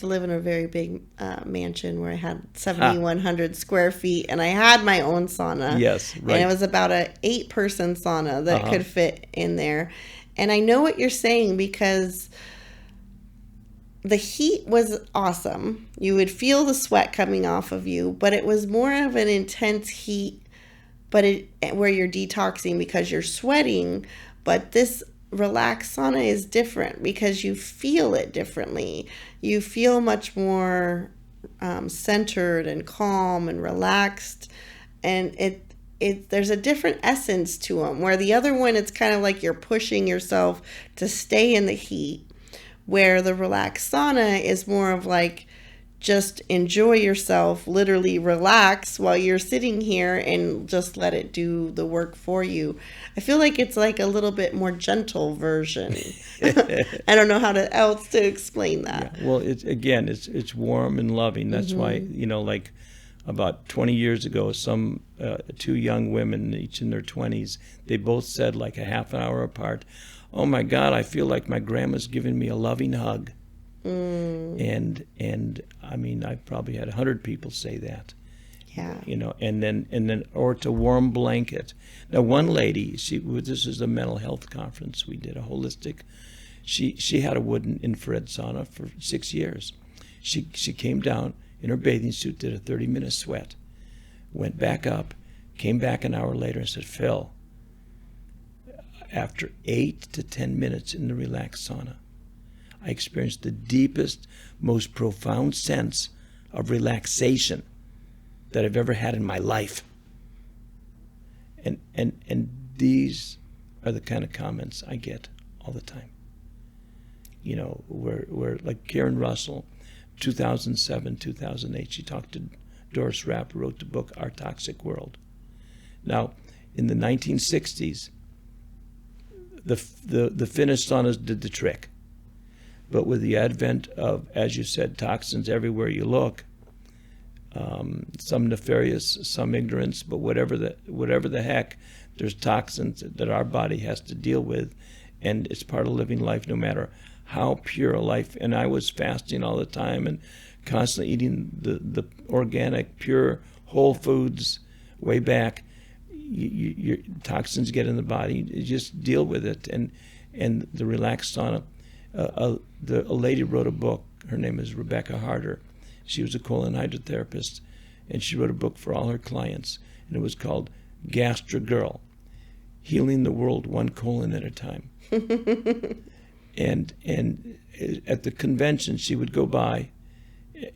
live in a very big mansion where I had 7,100 square feet, and I had my own sauna. Yes, right. And it was about an 8-person sauna that could fit in there. And I know what you're saying, because the heat was awesome. You would feel the sweat coming off of you, but it was more of an intense heat, where you're detoxing because you're sweating. But this Relax sauna is different because you feel it differently. You feel much more centered and calm and relaxed, and there's a different essence to them. Where the other one, it's kind of like you're pushing yourself to stay in the heat. Where the Relax sauna is more of like, just enjoy yourself, literally relax while you're sitting here and just let it do the work for you. I feel like it's like a little bit more gentle version. I don't know how else to explain that. Yeah. Well, it's warm and loving. That's why, like about 20 years ago, some 2 young women, each in their 20s, they both said, like a half an hour apart, oh my God, I feel like my grandma's giving me a loving hug. And I mean, I probably had 100 people say that. Yeah. And then, or it's a warm blanket. Now, one lady, this is a mental health conference we did, a holistic. She had a wooden infrared sauna for 6 years. She came down in her bathing suit, did a 30-minute sweat, went back up, came back an hour later and said, Phil, after 8 to 10 minutes in the Relax sauna, I experienced the deepest, most profound sense of relaxation that I've ever had in my life. And these are the kind of comments I get all the time. Where like Karen Russell, 2007, 2008, she talked to Doris Rapp, who wrote the book Our Toxic World. Now, in the 1960s, the Finnish saunas did the trick. But with the advent of, as you said, toxins everywhere you look, some nefarious, some ignorance, but whatever the heck, there's toxins that our body has to deal with, and it's part of living life no matter how pure a life. And I was fasting all the time and constantly eating the organic, pure, whole foods way back. Your toxins get in the body. You just deal with it. And the Relax Sauna, a lady wrote a book. Her name is Rebecca Harder. She was a colon hydrotherapist, and she wrote a book for all her clients, and it was called Gastro Girl, Healing the World One Colon at a Time. and at the convention, she would go by,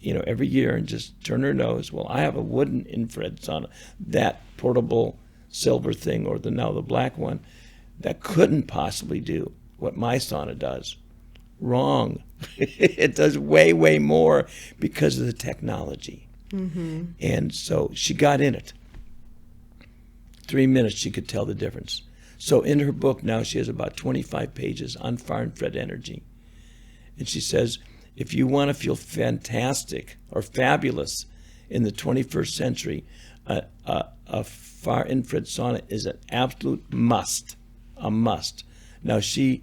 every year and just turn her nose. Well, I have a wooden infrared sauna, that portable silver thing, or now the black one, that couldn't possibly do what my sauna does. Wrong. It does way, way more because of the technology. Mm-hmm. And so she got in it. 3 minutes, she could tell the difference. So in her book now, she has about 25 pages on far infrared energy. And she says, if you want to feel fantastic or fabulous in the 21st century, a far infrared sauna is an absolute must, a must. Now, she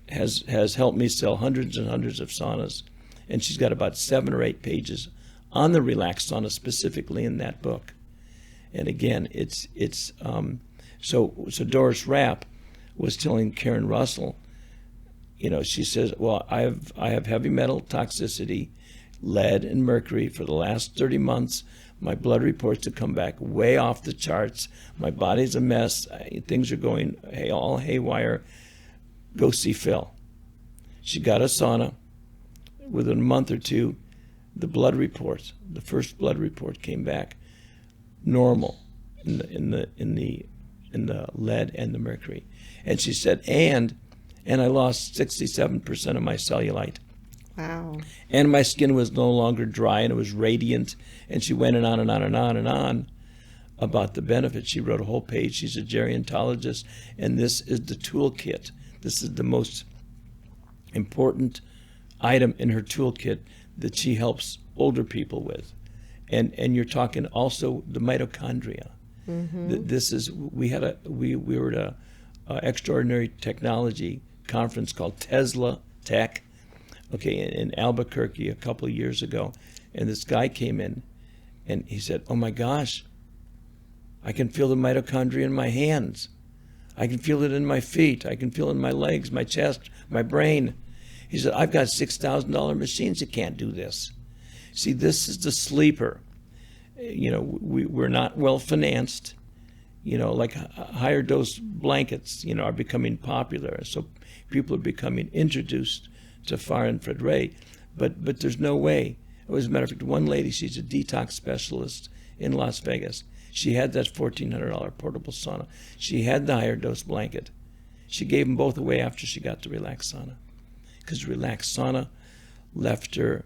has helped me sell hundreds and hundreds of saunas, and she's got about 7 or 8 pages on the Relax Sauna specifically in that book. And again, so Doris Rapp was telling Karen Russell, she says, well, I have heavy metal toxicity, lead and mercury for the last 30 months. My blood reports have come back way off the charts. My body's a mess. Things are going all haywire. Go see Phil. She got a sauna. Within a month or two, the first blood report came back normal in the lead and the mercury. And she said, and I lost 67% of my cellulite. Wow. And my skin was no longer dry, and it was radiant. And she went on and on and on and on about the benefits. She wrote a whole page. She's a gerontologist, and this is the toolkit. This is the most important item in her toolkit that she helps older people with. And you're talking also the mitochondria. Mm-hmm. We were at a extraordinary technology conference called Tesla Tech, in Albuquerque a couple of years ago, and this guy came in, and he said, "Oh my gosh, I can feel the mitochondria in my hands. I can feel it in my feet. I can feel it in my legs, my chest, my brain." He said, "I've got $6,000 machines that can't do this." See, this is the sleeper. We're not well financed. Like higher dose blankets, are becoming popular. So people are becoming introduced to far infrared ray, but there's no way. As a matter of fact, one lady, she's a detox specialist in Las Vegas. She had that $1,400 portable sauna. She had the higher dose blanket. She gave them both away after she got the Relax Sauna, because Relax Sauna left her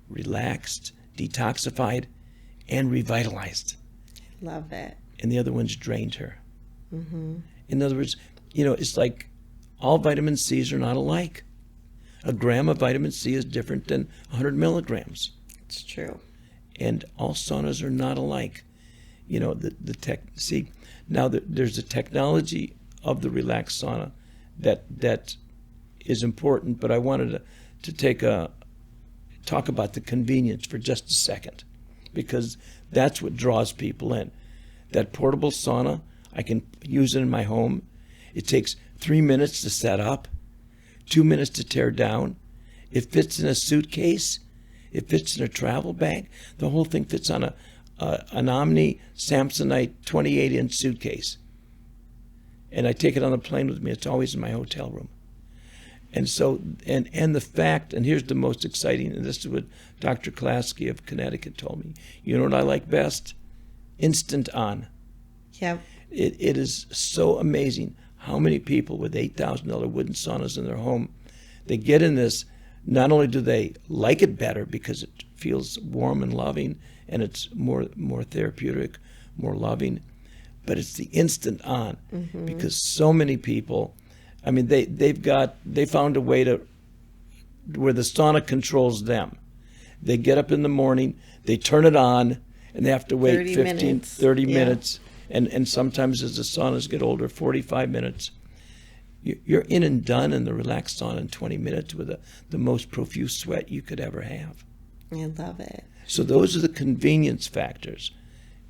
relaxed, detoxified, and revitalized. Love it. And the other ones drained her. Mm-hmm. In other words, it's like all vitamin C's are not alike. A gram of vitamin C is different than 100 milligrams. It's true. And all saunas are not alike. There's the technology of the Relax Sauna that is important, but I wanted to talk about the convenience for just a second, because that's what draws people in. That portable sauna, I can use it in my home. It takes 3 minutes to set up, 2 minutes to tear down. It fits in a suitcase. It fits in a travel bag. The whole thing fits on an Omni Samsonite 28-inch suitcase. And I take it on the plane with me. It's always in my hotel room. And so, and the fact, and here's the most exciting, and this is what Dr. Klasky of Connecticut told me. You know what I like best? Instant on. Yep. It is so amazing how many people with $8,000 wooden saunas in their home, they get in this. Not only do they like it better because it feels warm and loving, and it's more therapeutic, more loving, but it's the instant on. Mm-hmm. Because so many people, they found a way to where the sauna controls them. They get up in the morning, they turn it on, and they have to wait 30 minutes. And sometimes as the saunas get older, 45 minutes. you're in and done in the relaxed sauna in 20 minutes with the most profuse sweat you could ever have. I love it. So those are the convenience factors,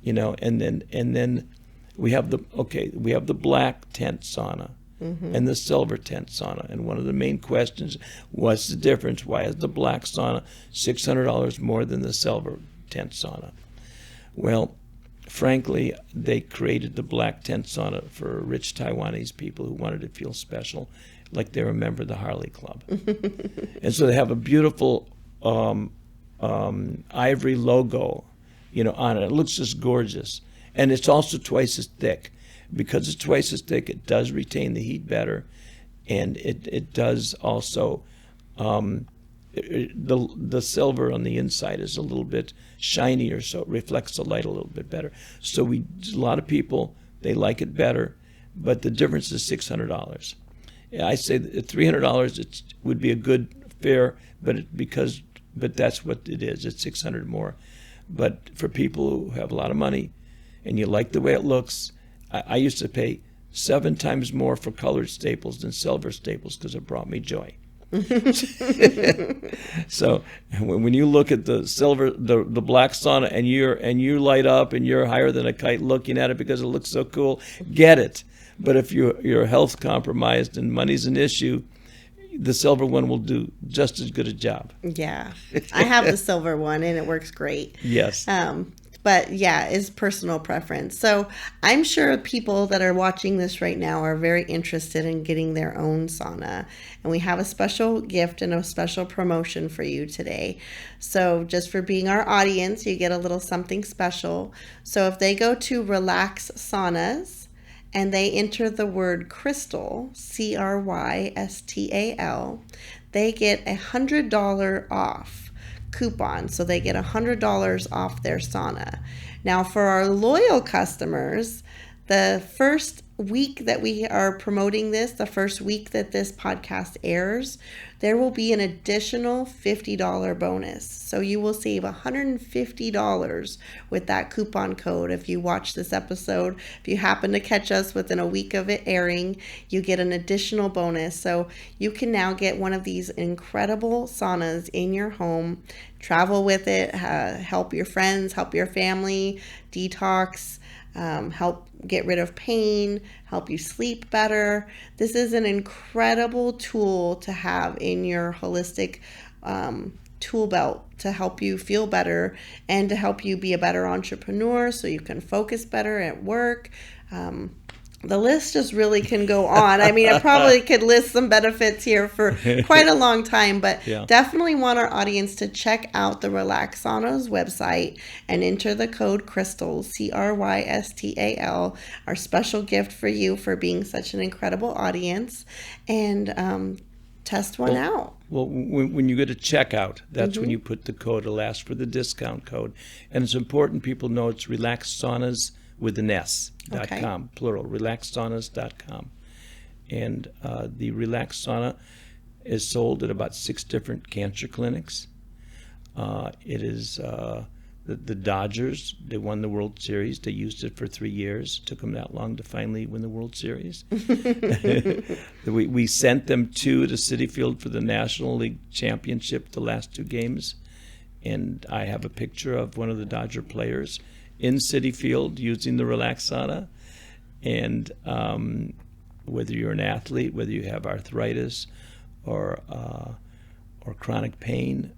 and then we have the black tent sauna and the silver tent sauna. And one of the main questions, what's the difference? Why is the black sauna $600 more than the silver tent sauna? Well, frankly, they created the black tent sauna for rich Taiwanese people who wanted to feel special, like they were a member of the Harley Club. And so they have a beautiful ivory logo, on it. It looks just gorgeous. And it's also twice as thick. Because it's twice as thick, it does retain the heat better. And it does also, the silver on the inside is a little bit shinier, so it reflects the light a little bit better. So a lot of people, they like it better, but the difference is $600. I say that $300 it would be a good fare, but that's what it is. It's $600 more. But for people who have a lot of money and you like the way it looks, I used to pay 7 times more for colored staples than silver staples because it brought me joy. So when you look at the silver, the black sauna, and you light up and you're higher than a kite looking at it because it looks so cool, get it. But if you're health compromised and money's an issue, the silver one will do just as good a job. Yeah, I have the silver one and it works great. Yes. But yeah, it's personal preference. So I'm sure people that are watching this right now are very interested in getting their own sauna. And we have a special gift and a special promotion for you today. So just for being our audience, you get a little something special. So if they go to Relax Saunas and they enter the word crystal, CRYSTAL, they get $100 off coupon, so they get $100 off their sauna. Now for our loyal customers, the first week that we are promoting this, the first week that this podcast airs, there will be an additional $50 bonus. So you will save $150 with that coupon code. If you watch this episode, if you happen to catch us within a week of it airing, you get an additional bonus. So you can now get one of these incredible saunas in your home, travel with it, help your friends, help your family, detox, help get rid of pain, help you sleep better. This is an incredible tool to have in your holistic tool belt to help you feel better and to help you be a better entrepreneur so you can focus better at work. The list just really can go on. I mean, I probably could list some benefits here for quite a long time, but definitely want our audience to check out the Relax Saunas website and enter the code CRYSTAL, CRYSTAL, our special gift for you for being such an incredible audience, and test one out. Well, when you go to checkout, that's when you put the code. It'll ask for the discount code. And it's important people know it's Relax Saunas with an S.com, plural, relaxsaunas.com. And the Relax Sauna is sold at about 6 different cancer clinics. It is the Dodgers. They won the World Series. They used it for 3 years. It took them that long to finally win the World Series. We sent them to the Citi Field for the National League Championship, the last 2 games. And I have a picture of one of the Dodger players in Citi Field using the Relax Sauna. And whether you're an athlete, whether you have arthritis or chronic pain,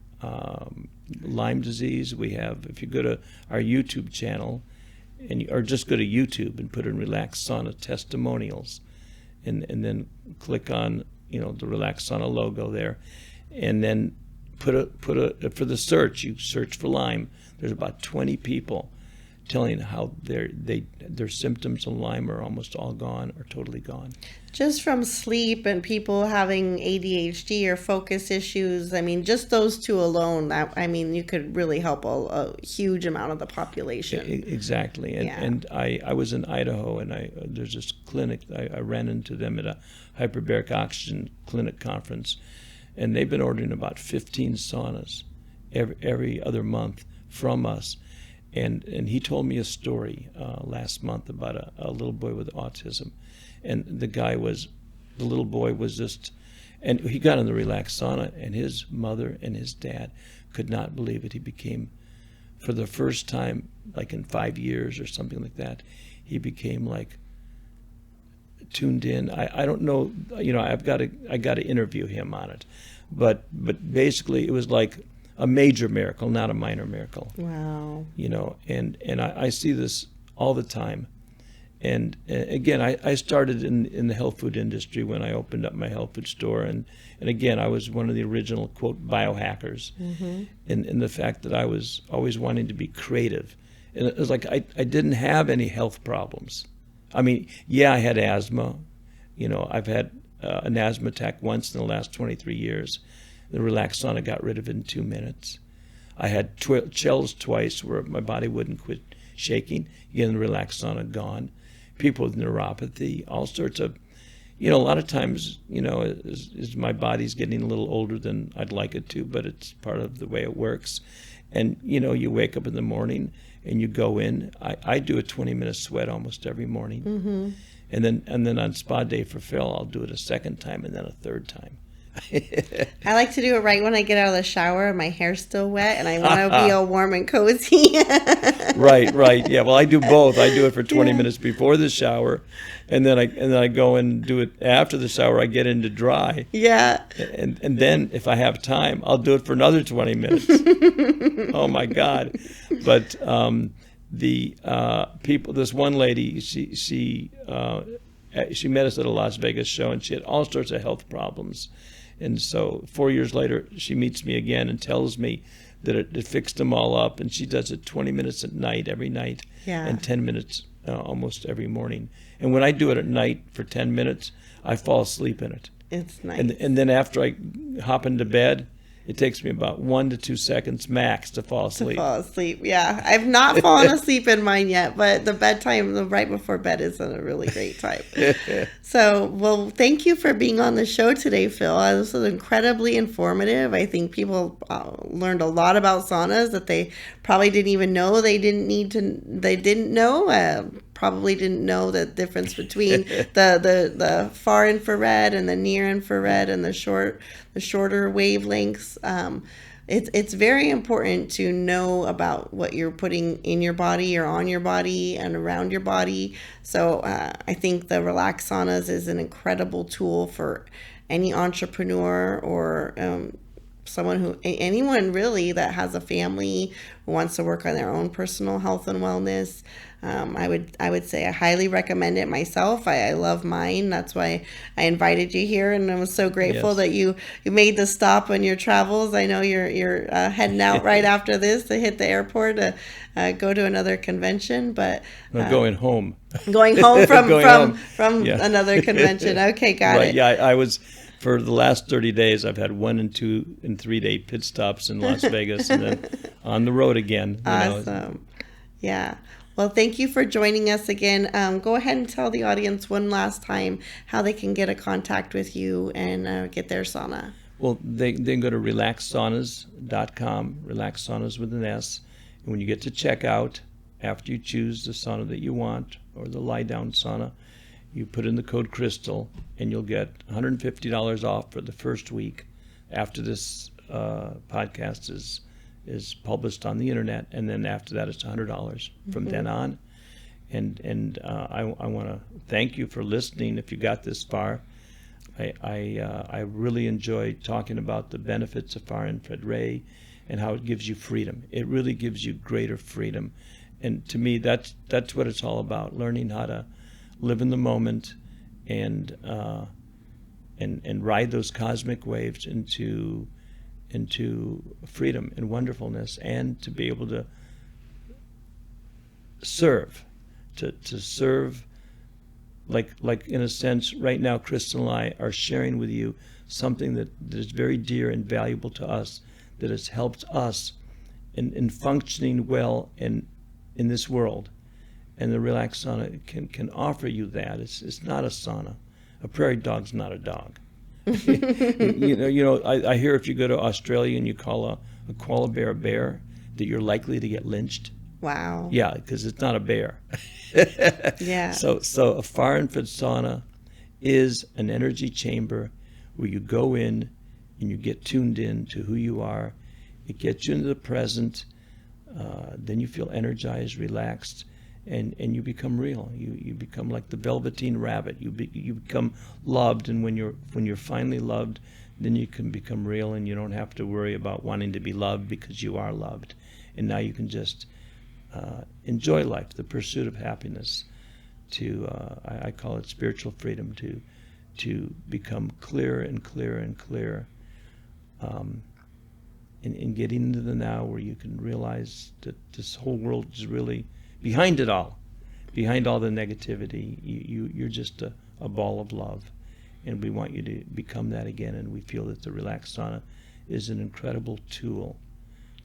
Lyme disease, we have, if you go to our YouTube channel, or just go to YouTube and put in Relax Sauna testimonials, and then click on the Relax Sauna logo there, and then put for the search, you search for Lyme. There's about 20 people telling how their symptoms of Lyme are almost all gone or totally gone. Just from sleep and people having ADHD or focus issues, I mean, just those 2 alone, you could really help a huge amount of the population. Exactly. And I was in Idaho, and there's this clinic, I ran into them at a hyperbaric oxygen clinic conference, and they've been ordering about 15 saunas every other month from us. And he told me a story last month about a little boy with autism. And the guy was the little boy was just, and he got in the relaxed sauna, and his mother and his dad could not believe it. He became, for the first time, like in 5 years or something like that, he became like tuned in. I don't know, I got to interview him on it, but basically it was like a major miracle, not a minor miracle. Wow. And I see this all the time. And again, I started in the health food industry when I opened up my health food store. And again, I was one of the original, quote, biohackers. Mm-hmm. And the fact that I was always wanting to be creative. And it was like I didn't have any health problems. I mean, yeah, I had asthma. I've had an asthma attack once in the last 23 years. The relaxed sauna got rid of it in 2 minutes. I had chills twice where my body wouldn't quit shaking. Again, the relaxed sauna gone. People with neuropathy, all sorts of, a lot of times, is my body's getting a little older than I'd like it to, but it's part of the way it works. And, you wake up in the morning and you go in. I do a 20-minute sweat almost every morning. Mm-hmm. And then on spa day for Phil, I'll do it a second time and then a third time. I like to do it right when I get out of the shower and my hair's still wet and I want to be all warm and cozy. Right. Yeah. Well, I do both. I do it for 20 minutes before the shower, and then I go and do it after the shower. I get into dry. Yeah. And then if I have time, I'll do it for another 20 minutes. Oh my God. But the people. This one lady, she met us at a Las Vegas show, and she had all sorts of health problems. And so 4 years later, she meets me again and tells me that it fixed them all up. And she does it 20 minutes at night, every night, and 10 minutes almost every morning. And when I do it at night for 10 minutes, I fall asleep in it. It's nice. And then after I hop into bed, it takes me about 1 to 2 seconds max to fall asleep. Yeah. I've not fallen asleep in mine yet, but the bedtime, the right before bed, is a really great time. So, well, thank you for being on the show today, Phil. This was incredibly informative. I think people learned a lot about saunas that they probably didn't even know they didn't know. Probably didn't know the difference between the far infrared and the near infrared and the shorter wavelengths. It's very important to know about what you're putting in your body or on your body and around your body. So I think the Relax Saunas is an incredible tool for any entrepreneur or anyone really that has a family who wants to work on their own personal health and wellness. I would say I highly recommend it myself. I love mine. That's why I invited you here, and I was so grateful that you made the stop on your travels. I know you're heading out right after this to hit the airport to go to another convention, but I'm going home. Going home from another convention. Okay, got it. Yeah, I was. For the last 30 days, I've had 1 and 2 and 3 day pit stops in Las Vegas, and then on the road again. Awesome. Yeah. Well, thank you for joining us again. Go ahead and tell the audience one last time how they can get a contact with you and get their sauna. Well, they can go to relaxsaunas.com, Relax Saunas with an S. And when you get to checkout, after you choose the sauna that you want or the lie-down sauna, you put in the code CRYSTAL, and you'll get $150 off for the first week after this podcast is published on the internet, and then after that it's $100 from then on. And I want to thank you for listening. If you got this far, I really enjoy talking about the benefits of far infrared ray and how it gives you freedom. It really gives you greater freedom, and to me that's what it's all about: learning how to live in the moment and ride those cosmic waves into freedom and wonderfulness, and to be able to serve, to serve like in a sense right now. Crystal and I are sharing with you something that is very dear and valuable to us, that has helped us in functioning well in this world. And the Relax Sauna can offer you that. It's not a sauna. A prairie dog's not a dog. I hear if you go to Australia and you call a koala bear a bear, that you're likely to get lynched. Wow. Yeah, because it's not a bear. Yeah. So a far infrared sauna is an energy chamber where you go in and you get tuned in to who you are. It gets you into the present. Then you feel energized, relaxed, and you become real. You become like the Velveteen Rabbit. You become loved, and when you're finally loved, then you can become real, and you don't have to worry about wanting to be loved because you are loved. And now you can just enjoy life, the pursuit of happiness. I call it spiritual freedom. To become clearer and clearer and clearer. In getting into the now, where you can realize that this whole world is really behind it all, behind all the negativity. You're just a ball of love, and we want you to become that again. And we feel that the Relax Sauna is an incredible tool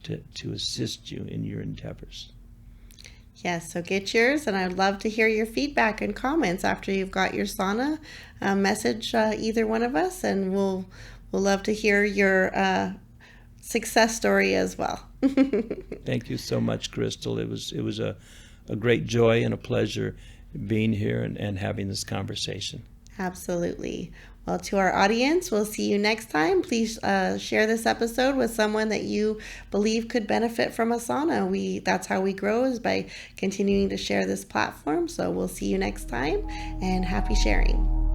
to assist you in your endeavors. Yes, so get yours, and I'd love to hear your feedback and comments after you've got your sauna. Message either one of us, and we'll love to hear your success story as well. Thank you so much, Crystal. It was a great joy and a pleasure being here and having this conversation. Absolutely. Well, to our audience, we'll see you next time. Please share this episode with someone that you believe could benefit from a sauna. That's how we grow, is by continuing to share this platform. So we'll see you next time, and happy sharing.